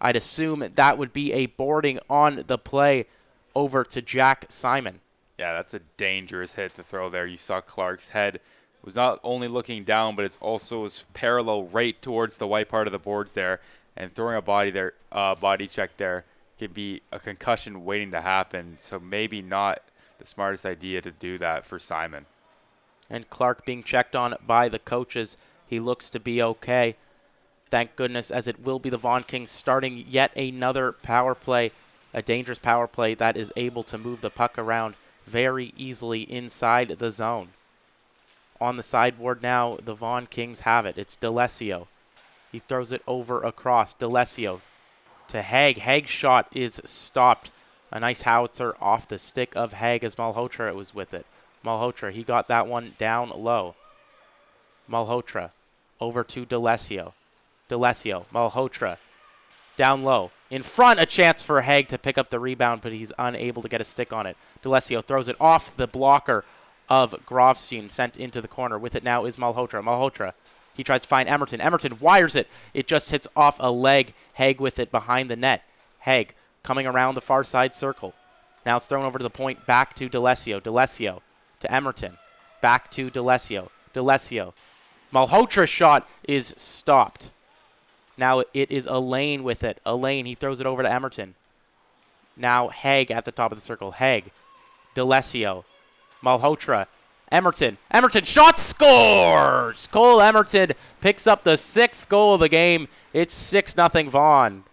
I'd assume that would be a boarding on the play over to Jack Simon. Yeah, that's a dangerous hit to throw there. You saw Clark's head was not only looking down, but it's also was parallel right towards the white part of the boards there, and throwing a body check there could be a concussion waiting to happen. So maybe not the smartest idea to do that for Simon. And Clark being checked on by the coaches. He looks to be okay. Thank goodness, as it will be the Vaughan Kings starting yet another power play, a dangerous power play that is able to move the puck around very easily inside the zone. On the sideboard now, the Vaughan Kings have it. It's D'Alessio. He throws it over across. D'Alessio to Haig. Haig's shot is stopped. A nice howitzer off the stick of Haig as Malhotra was with it. Malhotra, he got that one down low. Malhotra over to D'Alessio. D'Alessio, Malhotra, down low. In front, a chance for Haig to pick up the rebound, but he's unable to get a stick on it. D'Alessio throws it off the blocker of Grofstein, sent into the corner. With it now is Malhotra. Malhotra, he tries to find Emerton. Emerton wires it. It just hits off a leg. Haig with it behind the net. Haig coming around the far side circle. Now it's thrown over to the point, back to D'Alessio. D'Alessio to Emerton. Back to D'Alessio. D'Alessio. Malhotra's shot is stopped. Now it is Elaine with it. Elaine, he throws it over to Emerton. Now Haig at the top of the circle. Haig. D'Alessio. Malhotra. Emerton. Emerton shot scores! Cole Emerton picks up the 6th goal of the game. It's 6-0 Vaughan.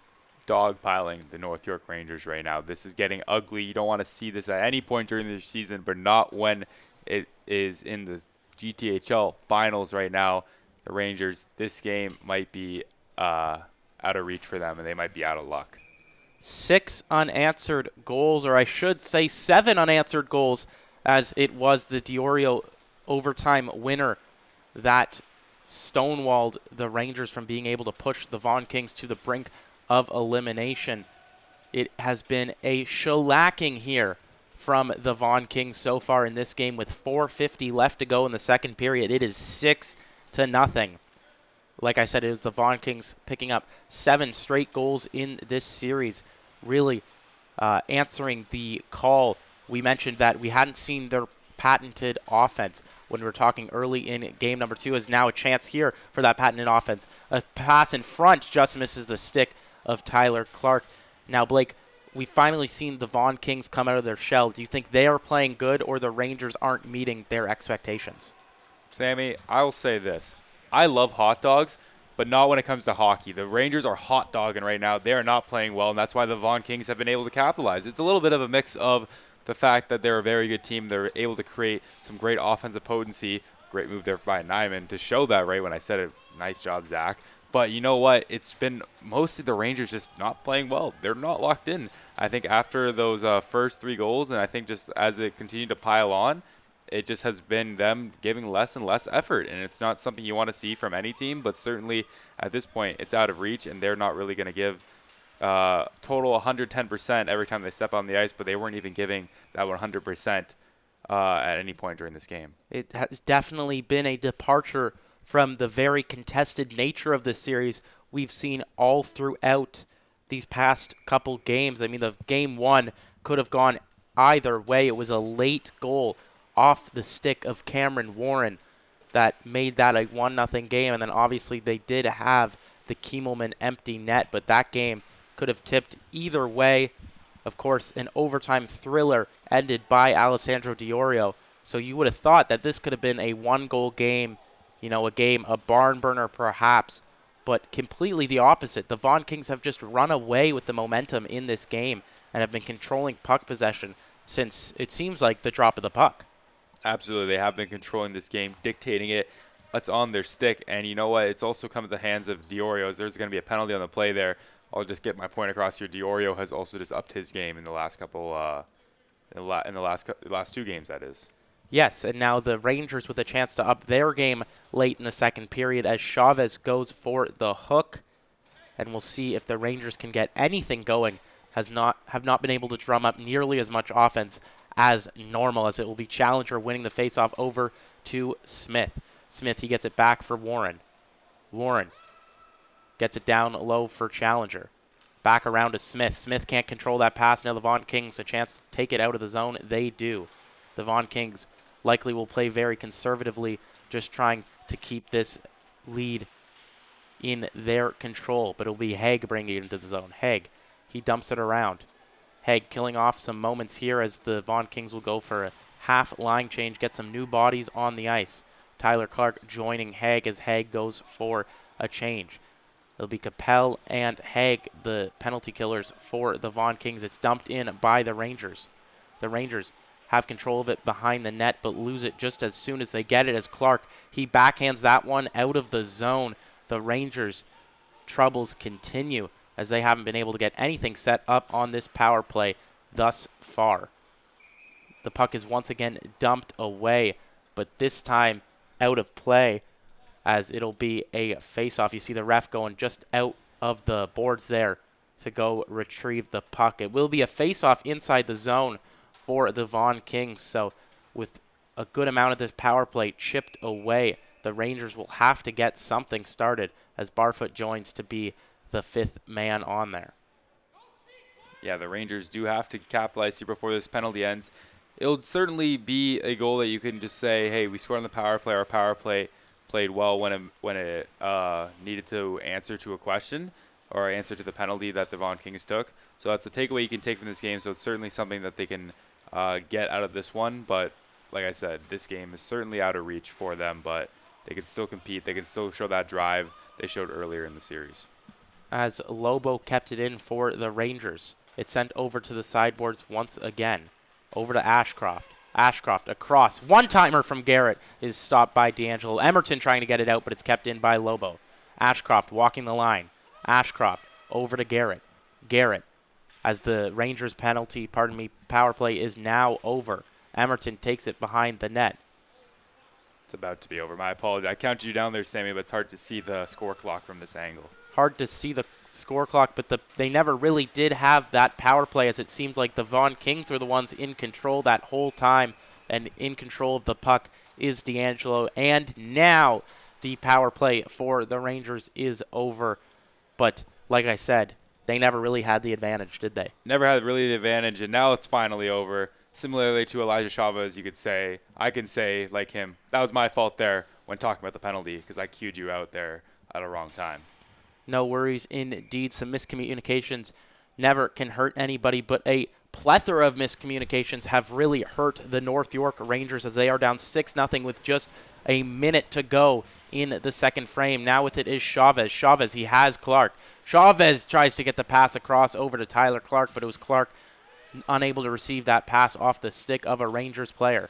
Dogpiling the North York Rangers right now. This is getting ugly. You don't want to see this at any point during the season, but not when it is in the GTHL finals right now. The Rangers, this game might be out of reach for them, and they might be out of luck. 6 unanswered goals, or I should say 7 unanswered goals, as it was the Diorio overtime winner that stonewalled the Rangers from being able to push the Vaughan Kings to the brink of elimination. It has been a shellacking here from the Vaughan Kings so far in this game with 4:50 left to go in the second period. It is 6-0. Like I said, it was the Vaughan Kings picking up 7 straight goals in this series, really answering the call. We mentioned that we hadn't seen their patented offense when we were talking early in game number 2. Is now a chance here for that patented offense. A pass in front just misses the stick of Tyler Clark. Now, Blake, we've finally seen the Vaughan Kings come out of their shell. Do you think they are playing good, or the Rangers aren't meeting their expectations? Sammy, I will say this. I love hot dogs, but not when it comes to hockey. The Rangers are hot dogging right now. They are not playing well, and that's why the Vaughan Kings have been able to capitalize. It's a little bit of a mix of the fact that they're a very good team. They're able to create some great offensive potency. Great move there by Nyman to show that right when I said it. Nice job, Zach. But you know what? It's been mostly the Rangers just not playing well. They're not locked in. I think after those first 3 goals, and I think just as it continued to pile on, it just has been them giving less and less effort. And it's not something you want to see from any team, but certainly at this point it's out of reach, and they're not really going to give total 110% every time they step on the ice, but they weren't even giving that 100% at any point during this game. It has definitely been a departure from the very contested nature of this series we've seen all throughout these past couple games. I mean, the game 1 could have gone either way. It was a late goal off the stick of Cameron Warren that made that a 1-0 game, and then obviously they did have the Kiemelman empty net, but that game could have tipped either way. Of course, an overtime thriller ended by Alessandro Diorio, so you would have thought that this could have been a 1-goal game, a barn burner perhaps, but completely the opposite. The Vaughan Kings have just run away with the momentum in this game and have been controlling puck possession since it seems like the drop of the puck. Absolutely. They have been controlling this game, dictating it. It's on their stick. And you know what? It's also come at the hands of Diorio. There's going to be a penalty on the play there. I'll just get my point across here. Diorio has also just upped his game in the last couple, in the last 2 games, that is. Yes, and now the Rangers with a chance to up their game late in the second period as Chavez goes for the hook. And we'll see if the Rangers can get anything going. Have not been able to drum up nearly as much offense as normal, as it will be Challenger winning the faceoff over to Smith. Smith, he gets it back for Warren. Warren gets it down low for Challenger. Back around to Smith. Smith can't control that pass. Now the Vaughan Kings a chance to take it out of the zone. They do. The Vaughan Kings likely will play very conservatively, just trying to keep this lead in their control. But it'll be Haig bringing it into the zone. Haig He dumps it around. Haig killing off some moments here as the Vaughan Kings will go for a half line change, get some new bodies on the ice. Tyler Clark joining Haig as Haig goes for a change. It'll be Capel and Haig, the penalty killers for the Vaughan Kings. It's dumped in by the Rangers. The Rangers have control of it behind the net, but lose it just as soon as they get it as Clark, he backhands that one out of the zone. The Rangers' troubles continue as they haven't been able to get anything set up on this power play thus far. The puck is once again dumped away, but this time out of play as it'll be a face-off. You see the ref going just out of the boards there to go retrieve the puck. It will be a face-off inside the zone for the Vaughan Kings, so with a good amount of this power play chipped away, the Rangers will have to get something started as Barfoot joins to be the fifth man on there. Yeah, the Rangers do have to capitalize here before this penalty ends. It'll certainly be a goal that you can just say, hey, we scored on the power play. Our power play played well when it needed to answer to a question or answer to the penalty that the Vaughan Kings took. So that's a takeaway you can take from this game. So it's certainly something that they can get out of this one. But like I said, this game is certainly out of reach for them, but they can still compete. They can still show that drive they showed earlier in the series. As Lobo kept it in for the Rangers, it's sent over to the sideboards once again. Over to Ashcroft. Ashcroft across. One-timer from Garrett is stopped by D'Angelo. Emerton trying to get it out, but it's kept in by Lobo. Ashcroft walking the line. Ashcroft over to Garrett. Garrett, as the Rangers power play is now over. Emerton takes it behind the net. It's about to be over. My apologies. I counted you down there, Sammy, but it's hard to see the score clock from this angle. Hard to see the score clock, but they never really did have that power play, as it seemed like the Vaughan Kings were the ones in control that whole time, and in control of the puck is D'Angelo. And now the power play for the Rangers is over. But like I said, they never really had the advantage, did they? Never had really the advantage, and now it's finally over. Similarly to Elijah Chavez, you could say, I can say, like him, that was my fault there when talking about the penalty because I cued you out there at a wrong time. No worries indeed. Some miscommunications never can hurt anybody, but a plethora of miscommunications have really hurt the North York Rangers as they are down 6-0 with just a minute to go in the second frame. Now with it is Chavez. Chavez, he has Clark. Chavez tries to get the pass across over to Tyler Clark, but it was Clark unable to receive that pass off the stick of a Rangers player.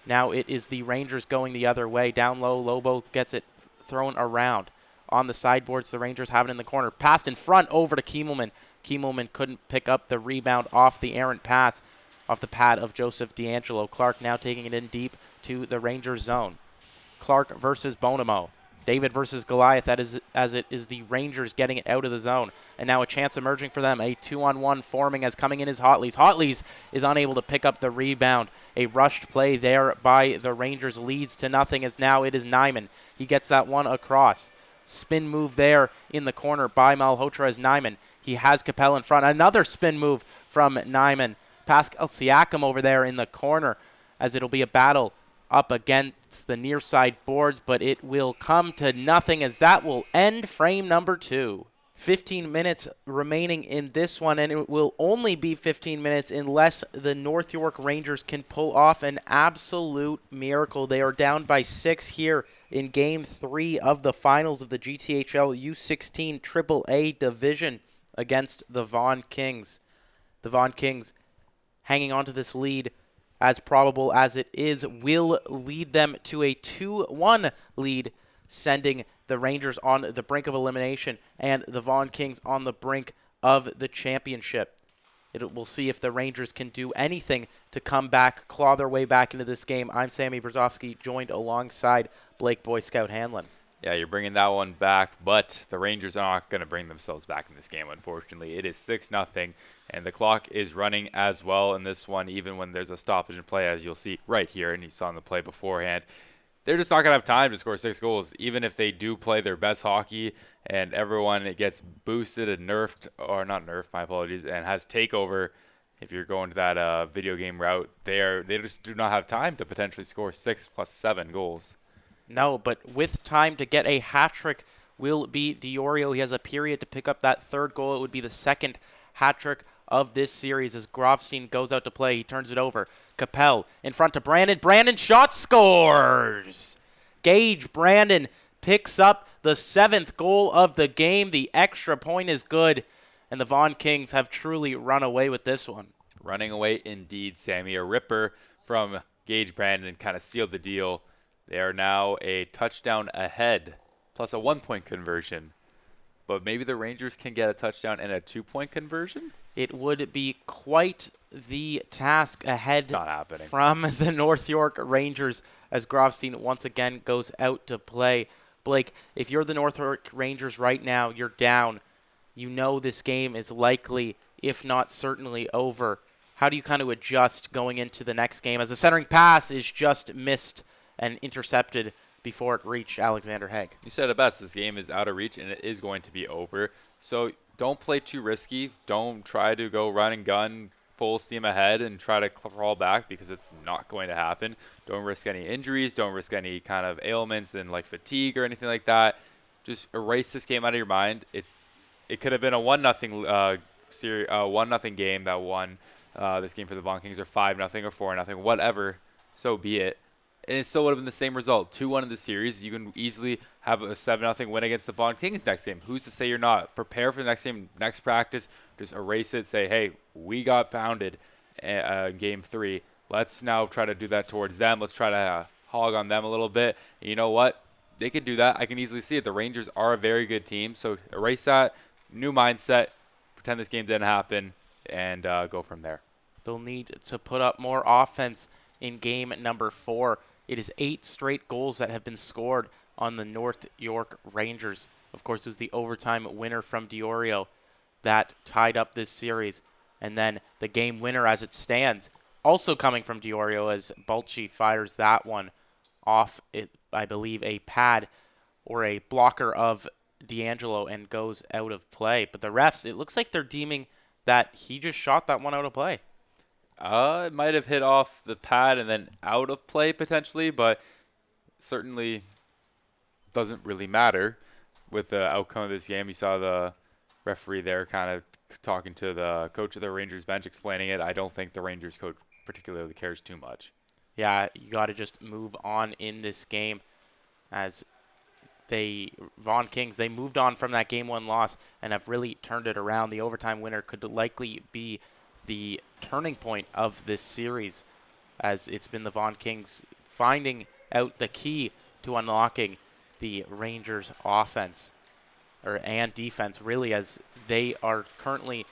Now it is the Rangers going the other way. Down low, Lobo gets it thrown around. On the sideboards, the Rangers have it in the corner. Passed in front over to Kiemelman. Kiemelman couldn't pick up the rebound off the errant pass off the pad of Joseph D'Angelo. Clark now taking it in deep to the Rangers zone. Clark versus Bonamo. David versus Goliath, as it is the Rangers getting it out of the zone. And now a chance emerging for them. A 2-on-1 forming as coming in is Hotleys. Hotleys is unable to pick up the rebound. A rushed play there by the Rangers leads to nothing as now it is Nyman. He gets that one across. Spin move there in the corner by Malhotra as Nyman. He has Capel in front. Another spin move from Nyman. Pascal Siakam over there in the corner as it'll be a battle up against the near side boards, but it will come to nothing as that will end frame number 2. 15 minutes remaining in this one, and it will only be 15 minutes unless the North York Rangers can pull off an absolute miracle. They are down by 6 here in Game 3 of the finals of the GTHL U16 AAA division against the Vaughan Kings. The Vaughan Kings hanging on to this lead, as probable as it is, will lead them to a 2-1 lead, sending the Rangers on the brink of elimination and the Vaughan Kings on the brink of the championship. We'll see if the Rangers can do anything to come back, claw their way back into this game. I'm Sammy Brzozowski, joined alongside Blake Boy Scout Hanlon. Yeah, you're bringing that one back, but the Rangers are not going to bring themselves back in this game, unfortunately. It is 6-0, and the clock is running as well in this one, even when there's a stoppage in play, as you'll see right here, and you saw in the play beforehand. They're just not going to have time to score 6 goals, even if they do play their best hockey and everyone gets boosted and nerfed, or not nerfed, my apologies, and has takeover. If you're going to that video game route, they just do not have time to potentially score 6 plus 7 goals. No, but with time to get a hat trick will be Diorio. He has a period to pick up that third goal. It would be the second hat trick of this series as Grofstein goes out to play. He turns it over. Capel in front to Brandon. Brandon shot scores. Gage Brandon picks up the 7th goal of the game. The extra point is good, and the Vaughan Kings have truly run away with this one. Running away indeed, Sammy. A ripper from Gage Brandon kind of sealed the deal. They are now a touchdown ahead, plus a 1-point conversion. But maybe the Rangers can get a touchdown and a 2-point conversion? It would be quite the task ahead It's not happening. from the North York Rangers as Grofstein once again goes out to play. Blake, if you're the North York Rangers right now, you're down. You know this game is likely, if not certainly, over. How do you kind of adjust going into the next game as the centering pass is just missed and intercepted before it reached Alexander Haig? You said it best. This game is out of reach, and it is going to be over. So don't play too risky. Don't try to go run and gun full steam ahead and try to crawl back because it's not going to happen. Don't risk any injuries. Don't risk any kind of ailments and like fatigue or anything like that. Just erase this game out of your mind. It could have been a 1-0 game that won this game for the Vaughan Kings, or 5-0 or 4-0, whatever. So be it. And it still would have been the same result. 2-1 in the series. You can easily have a 7-0 win against the Vaughan Kings next game. Who's to say you're not? Prepare for the next game, next practice. Just erase it. Say, hey, we got pounded in game 3. Let's now try to do that towards them. Let's try to hog on them a little bit. And you know what? They could do that. I can easily see it. The Rangers are a very good team. So erase that. New mindset. Pretend this game didn't happen. And go from there. They'll need to put up more offense in game number 4. It is 8 straight goals that have been scored on the North York Rangers. Of course, it was the overtime winner from Diorio that tied up this series. And then the game winner as it stands, also coming from Diorio as Balchi fires that one off, I believe, a pad or a blocker of D'Angelo and goes out of play. But the refs, it looks like they're deeming that he just shot that one out of play. It might have hit off the pad and then out of play potentially, but certainly doesn't really matter with the outcome of this game. You saw the referee there kind of talking to the coach of the Rangers bench, explaining it. I don't think the Rangers coach particularly cares too much. Yeah, you got to just move on in this game as Vaughan Kings, they moved on from that game 1 loss and have really turned it around. The overtime winner could likely be the turning point of this series, as it's been the Vaughan Kings finding out the key to unlocking the Rangers offense and defense, really, as they are currently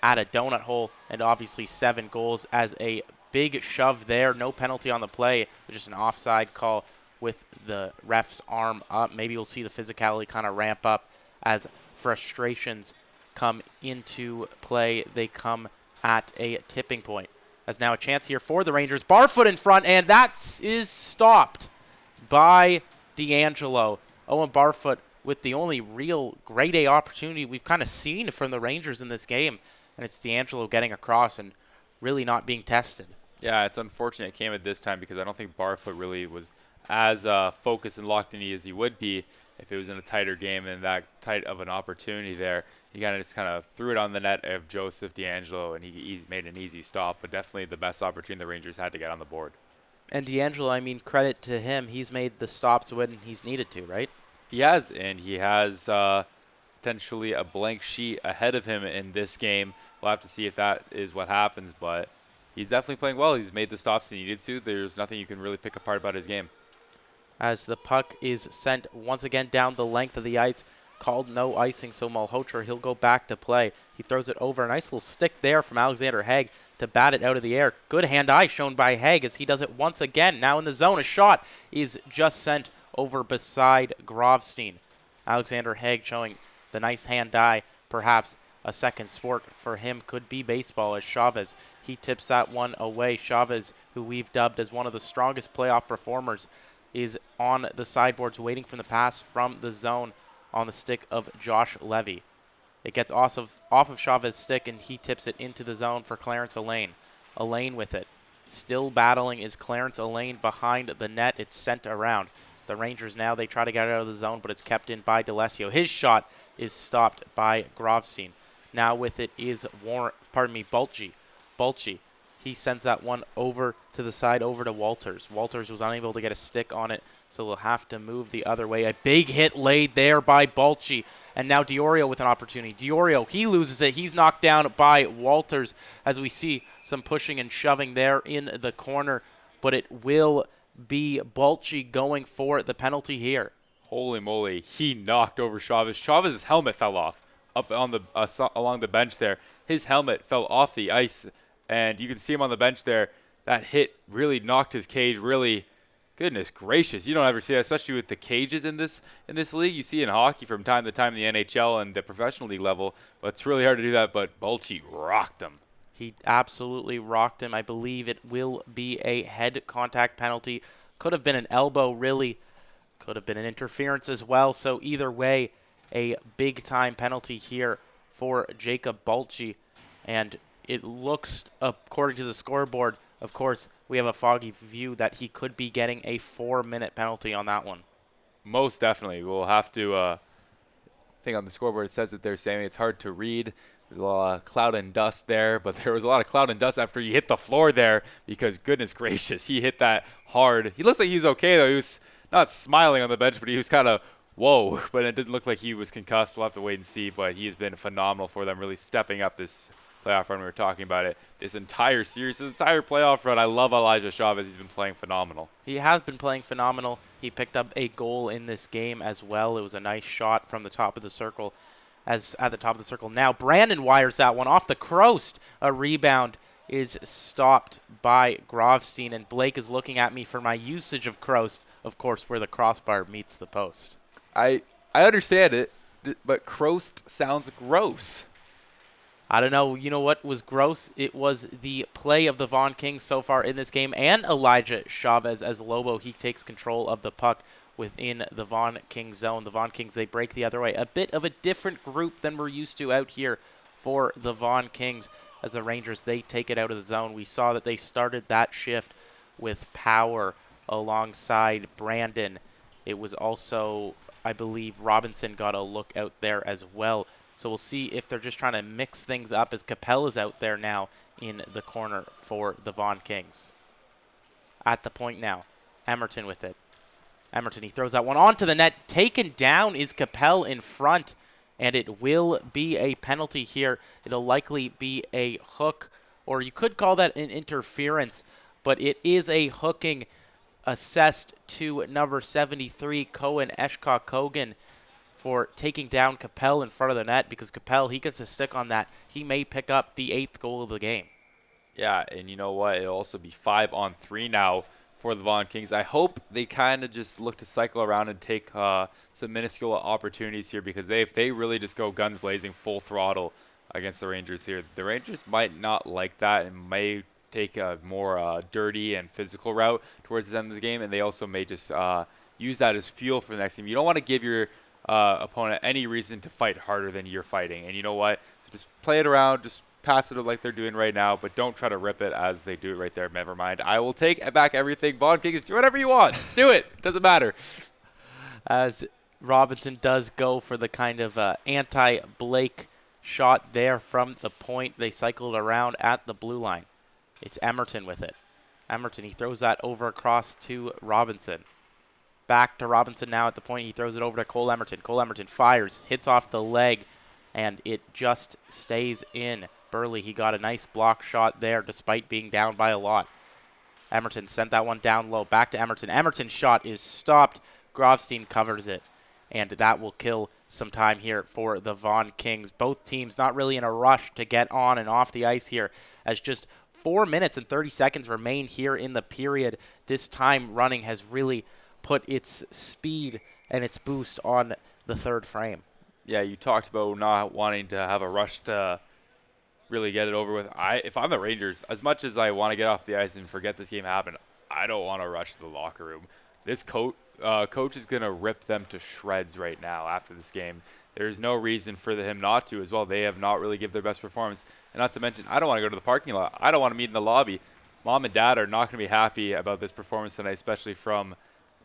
at a donut hole and obviously 7 goals as a big shove there. No penalty on the play, just an offside call with the ref's arm up. Maybe we'll see the physicality kind of ramp up as frustrations come into play. They come at a tipping point. As now a chance here for the Rangers. Barfoot in front, and that is stopped by D'Angelo. Owen Barfoot with the only real grade A opportunity we've kind of seen from the Rangers in this game. And it's D'Angelo getting across and really not being tested. Yeah, it's unfortunate it came at this time because I don't think Barfoot really was as focused and locked in as he would be if it was in a tighter game and that tight of an opportunity there. He just kind of threw it on the net of Joseph D'Angelo, and he made an easy stop, but definitely the best opportunity the Rangers had to get on the board. And D'Angelo, I mean, credit to him. He's made the stops when he's needed to, right? He has, and he has potentially a blank sheet ahead of him in this game. We'll have to see if that is what happens, but he's definitely playing well. He's made the stops he needed to. There's nothing you can really pick apart about his game. As the puck is sent once again down the length of the ice, called no icing, so Malhotra, he'll go back to play. He throws it over. A nice little stick there from Alexander Haig to bat it out of the air. Good hand-eye shown by Haig as he does it once again. Now in the zone, a shot is just sent over beside Grofstein. Alexander Haig showing the nice hand-eye. Perhaps a second sport for him could be baseball as Chavez, he tips that one away. Chavez, who we've dubbed as one of the strongest playoff performers, is on the sideboards waiting for the pass from the zone on the stick of Josh Levy. It gets off of Chavez's stick, and he tips it into the zone for Clarence Elaine. Elaine with it. Still battling is Clarence Elaine behind the net. It's sent around. The Rangers now, they try to get it out of the zone, but it's kept in by DeLessio. His shot is stopped by Grovstein. Now with it is Bulchi. Bulchi. He sends that one over to the side, over to Walters. Walters was unable to get a stick on it, so we'll have to move the other way. A big hit laid there by Bulchi. And now Diorio with an opportunity. Diorio, he loses it. He's knocked down by Walters as we see some pushing and shoving there in the corner. But it will be Bulchi going for the penalty here. Holy moly, he knocked over Chavez. Chavez's helmet fell off up on the along the bench there. His helmet fell off the ice, and you can see him on the bench there. That hit really knocked his cage. Really, goodness gracious, you don't ever see that, especially with the cages in this league. You see in hockey from time to time in the NHL and the professional league level, but it's really hard to do that. But Bulchi rocked him. He absolutely rocked him. I believe it will be a head contact penalty. Could have been an elbow, really. Could have been an interference as well. So either way, a big-time penalty here for Jacob Bulchi. And it looks, according to the scoreboard, of course, we have a foggy view that he could be getting a 4-minute penalty on that one. Most definitely. We'll have to, I think on the scoreboard it says that they're saying it's hard to read. There's a lot of cloud and dust there, but there was a lot of cloud and dust after he hit the floor there because, goodness gracious, he hit that hard. He looks like he was okay, though. He was not smiling on the bench, but he was kind of, whoa. But it didn't look like he was concussed. We'll have to wait and see, but he has been phenomenal for them, really stepping up this playoff run. We were talking about it this entire series, this entire playoff run. I love Elijah Chavez. He's been playing phenomenal. He has been playing phenomenal. He picked up a goal in this game as well. It was a nice shot from the top of the circle. As at the top of the circle now, Brandon wires that one off the croast. A rebound is stopped by Grovstein, and Blake is looking at me for my usage of croast, of course, where the crossbar meets the post. I understand it, but croast sounds gross. I don't know. You know what was gross? It was the play of the Vaughan Kings so far in this game, and Elijah Chavez as Lobo. He takes control of the puck within the Vaughan Kings zone. The Vaughan Kings, they break the other way. A bit of a different group than we're used to out here for the Vaughan Kings. As the Rangers, they take it out of the zone. We saw that they started that shift with Power alongside Brandon. It was also, I believe, Robinson got a look out there as well. So we'll see if they're just trying to mix things up as Capella's out there now in the corner for the Vaughan Kings. At the point now, Emerton with it. Emerton, he throws that one onto the net. Taken down is Capel in front, and it will be a penalty here. It'll likely be a hook, or you could call that an interference, but it is a hooking assessed to number 73, Cohen Eshkok-Kogan, for taking down Capel in front of the net, because Capel, he gets a stick on that. He may pick up the 8th goal of the game. Yeah, and you know what? It'll also be 5-on-3 now for the Vaughan Kings. I hope they kind of just look to cycle around and take some minuscule opportunities here, because if they really just go guns blazing full throttle against the Rangers here, the Rangers might not like that and may take a more dirty and physical route towards the end of the game, and they also may just use that as fuel for the next team. You don't want to give your opponent any reason to fight harder than you're fighting, and you know what? So just play it around, just pass it like they're doing right now, but don't try to rip it as they do it right there. Never mind. I will take back everything. Vaughan Kings, do whatever you want. Do it. Doesn't matter. As Robinson does go for the kind of anti-Blake shot there from the point. They cycled around at the blue line. It's Emerton with it. Emerton, he throws that over across to Robinson. Back to Robinson now at the point. He throws it over to Cole Emerton. Cole Emerton fires, hits off the leg, and it just stays in. Burley, he got a nice block shot there despite being down by a lot. Emerton sent that one down low. Back to Emerton. Emerton's shot is stopped. Grovstein covers it, and that will kill some time here for the Vaughan Kings. Both teams not really in a rush to get on and off the ice here, as just 4 minutes and 30 seconds remain here in the period. This time running has really put its speed and its boost on the third frame. Yeah, you talked about not wanting to have a rush to really get it over with. If I'm the Rangers, as much as I want to get off the ice and forget this game happened, I don't want to rush to the locker room. This coach is going to rip them to shreds right now after this game. There's no reason for him not to as well. They have not really given their best performance. And not to mention, I don't want to go to the parking lot. I don't want to meet in the lobby. Mom and Dad are not going to be happy about this performance tonight, especially from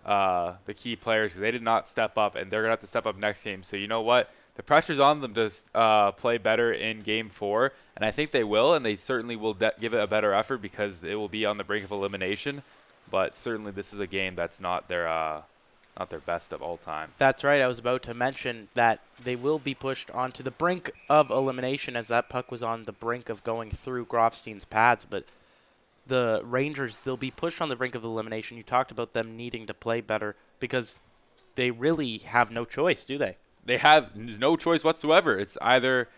the key players because they did not step up, and they're going to have to step up next game. So you know what? The pressure's on them to play better in Game 4, and I think they will, and they certainly will give it a better effort because it will be on the brink of elimination. But certainly this is a game that's not their best of all time. That's right. I was about to mention that they will be pushed onto the brink of elimination as that puck was on the brink of going through Grofstein's pads. But the Rangers, they'll be pushed on the brink of elimination. You talked about them needing to play better because they really have no choice, do they? There's no choice whatsoever. It's either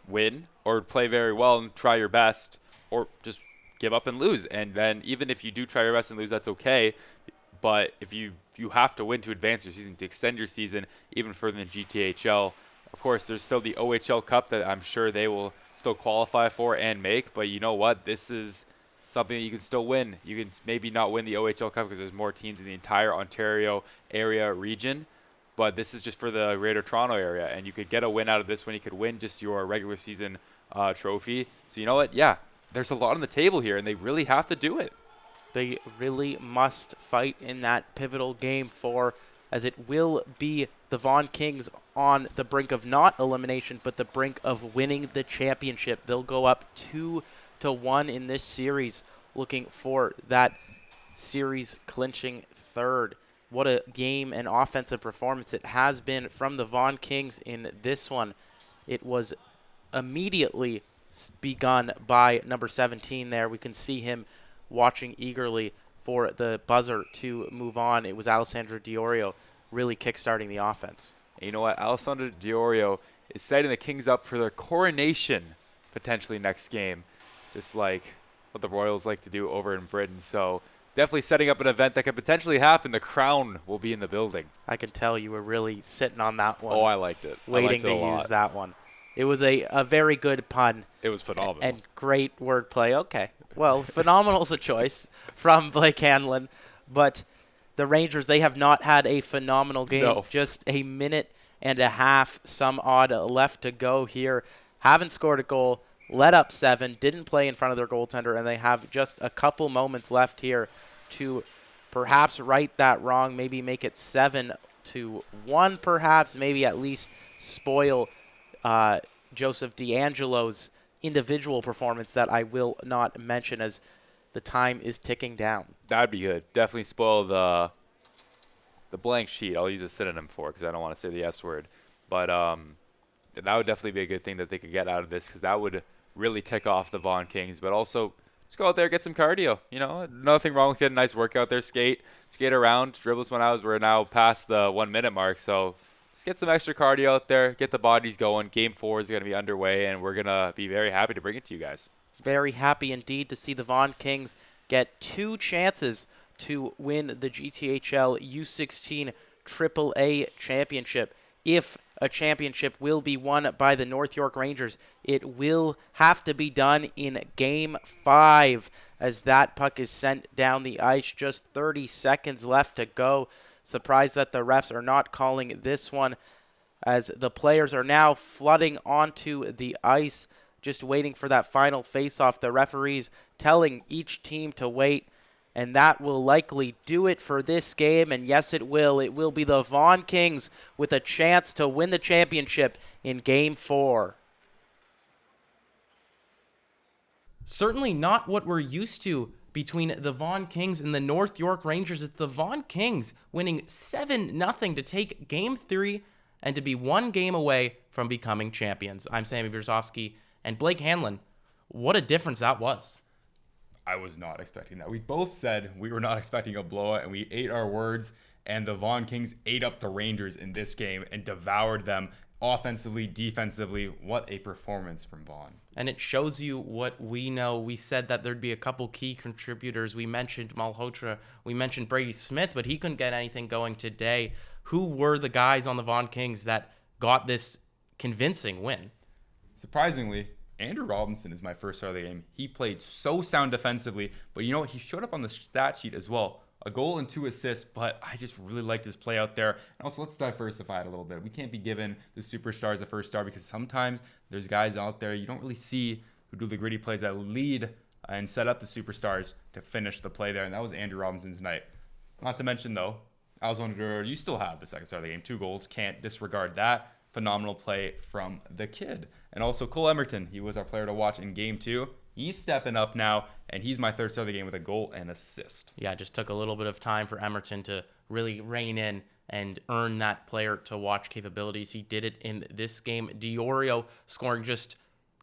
win or play very well and try your best, or just give up and lose. And then even if you do try your best and lose, that's okay. But if you have to win to advance your season, to extend your season even further than GTHL. Of course, there's still the OHL Cup that I'm sure they will still qualify for and make. But you know what? This is something that you can still win. You can maybe not win the OHL Cup because there's more teams in the entire Ontario area region. But this is just for the Greater Toronto area. And you could get a win out of this one. You could win just your regular season trophy. So you know what? Yeah, there's a lot on the table here, and they really have to do it. They really must fight in that pivotal Game 4, as it will be the Vaughan Kings on the brink of not elimination, but the brink of winning the championship. They'll go up 2-1 in this series, looking for that series clinching third. What a game and offensive performance it has been from the Vaughan Kings in this one. It was immediately begun by number 17 there. We can see him watching eagerly for the buzzer to move on. It was Alessandro Diorio really kickstarting the offense. And you know what? Alessandro Diorio is setting the Kings up for their coronation potentially next game, just like what the Royals like to do over in Britain. So definitely setting up an event that could potentially happen. The crown will be in the building. I can tell you were really sitting on that one. Oh, I liked it. Waiting to use that one. It was a very good pun. It was phenomenal. And great wordplay. Okay. Well, phenomenal is a choice from Blake Hanlon. But the Rangers, they have not had a phenomenal game. No. Just a minute and a half, some odd left to go here. Haven't scored a goal, let up 7, didn't play in front of their goaltender, and they have just a couple moments left here to perhaps right that wrong, maybe make it 7-1 perhaps, maybe at least spoil Joseph D'Angelo's individual performance that I will not mention as the time is ticking down. That'd be good. Definitely spoil the blank sheet. I'll use a synonym for it because I don't want to say the S word. But that would definitely be a good thing that they could get out of this because that would really tick off the Vaughan Kings. But also, just go out there, get some cardio. You know, nothing wrong with getting a nice workout there. Skate around, dribble this one out. We're now past the 1 minute mark, so just get some extra cardio out there, get the bodies going. Game 4 is going to be underway, and we're going to be very happy to bring it to you guys. Very happy indeed to see the Vaughan Kings get 2 chances to win the GTHL U16 AAA championship. If a championship will be won by the North York Rangers, it will have to be done in Game 5 as that puck is sent down the ice. Just 30 seconds left to go. Surprised that the refs are not calling this one as the players are now flooding onto the ice, just waiting for that final face-off. The referees telling each team to wait, and that will likely do it for this game. And yes, it will. It will be the Vaughan Kings with a chance to win the championship in Game 4. Certainly not what we're used to between the Vaughan Kings and the North York Rangers. It's the Vaughan Kings winning 7-0 to take Game 3 and to be 1 game away from becoming champions. I'm Sammy Brzezowski, and Blake Hanlon, what a difference that was. I was not expecting that. We both said we were not expecting a blowout, and we ate our words, and the Vaughan Kings ate up the Rangers in this game and devoured them offensively, defensively. What a performance from Vaughan. And it shows you what we know. We said that there'd be a couple key contributors. We mentioned Malhotra. We mentioned Brady Smith, but he couldn't get anything going today. Who were the guys on the Vaughan Kings that got this convincing win? Surprisingly, Andrew Robinson is my first star of the game. He played so sound defensively, but you know what? He showed up on the stat sheet as well. A goal and 2 assists, but I just really liked his play out there. And also, let's diversify it a little bit. We can't be giving the superstars the first star because sometimes there's guys out there you don't really see who do the gritty plays that lead and set up the superstars to finish the play there. And that was Andrew Robinson tonight. Not to mention, though, Alexander, you still have the second star of the game. 2 goals. Can't disregard that. Phenomenal play from the kid. And also Cole Emerton. He was our player to watch in game 2. He's stepping up now, and he's my third star of the game with a goal and assist. Yeah, just took a little bit of time for Emerton to really rein in and earn that player to watch capabilities. He did it in this game. Diorio scoring just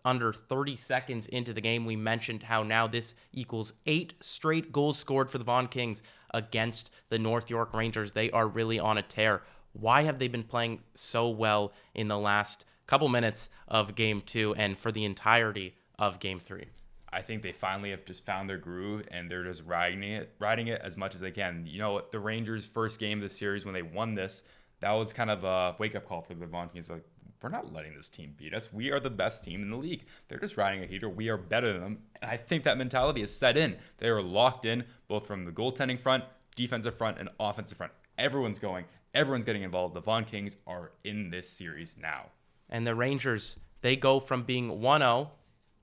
under 30 seconds into the game. We mentioned how now this equals 8 straight goals scored for the Vaughan Kings against the North York Rangers. They are really on a tear. Why have they been playing so well in the last couple minutes of game 2 and for the entirety of game 3? I think they finally have just found their groove, and they're just riding it as much as they can. You know what? The Rangers' first game of the series, when they won this, that was kind of a wake-up call for the Vaughan Kings. Like, we're not letting this team beat us. We are the best team in the league. They're just riding a heater. We are better than them. And I think that mentality is set in. They are locked in, both from the goaltending front, defensive front, and offensive front. Everyone's going. Everyone's getting involved. The Vaughan Kings are in this series now. And the Rangers, they go from being 1-0,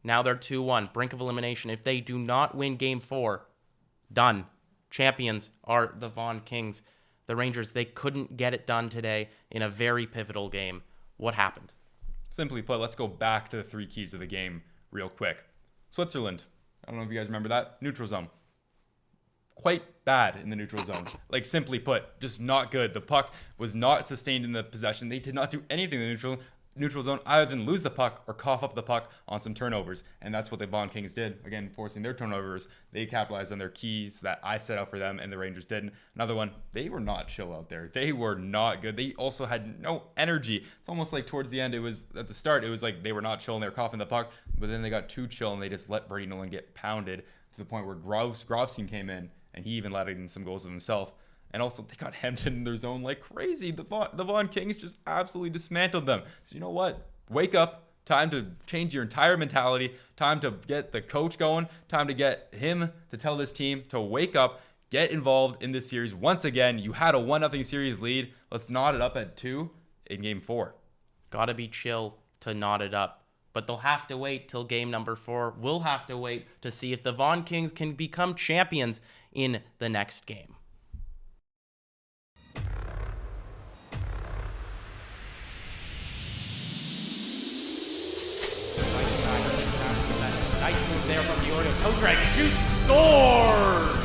now they're 2-1, brink of elimination. If they do not win game 4, done. Champions are the Vaughan Kings. The Rangers, they couldn't get it done today in a very pivotal game. What happened? Simply put, let's go back to the 3 keys of the game real quick. Switzerland. I don't know if you guys remember that. Neutral zone. Quite bad in the neutral zone. Like, simply put, just not good. The puck was not sustained in the possession. They did not do anything in the neutral zone other than lose the puck or cough up the puck on some turnovers. And that's what the Vaughan Kings did. Again, forcing their turnovers. They capitalized on their keys that I set out for them, and the Rangers didn't. Another one, they were not chill out there. They were not good. They also had no energy. It's almost like towards the end, it was at the start, it was like they were not chill and they were coughing the puck, but then they got too chill and they just let Brady Nolan get pounded to the point where Grove's team came in, and he even let in some goals of himself. And also, they got hemmed in their zone like crazy. The Vaughan Kings just absolutely dismantled them. So you know what? Wake up. Time to change your entire mentality. Time to get the coach going. Time to get him to tell this team to wake up, get involved in this series. Once again, you had a 1-0 series lead. Let's knot it up at 2 in game 4. Gotta be chill to knot it up. But they'll have to wait till game number 4. We'll have to wait to see if the Vaughan Kings can become champions in the next game. Nice move there from Diorio. Toe drag, shoots, scores!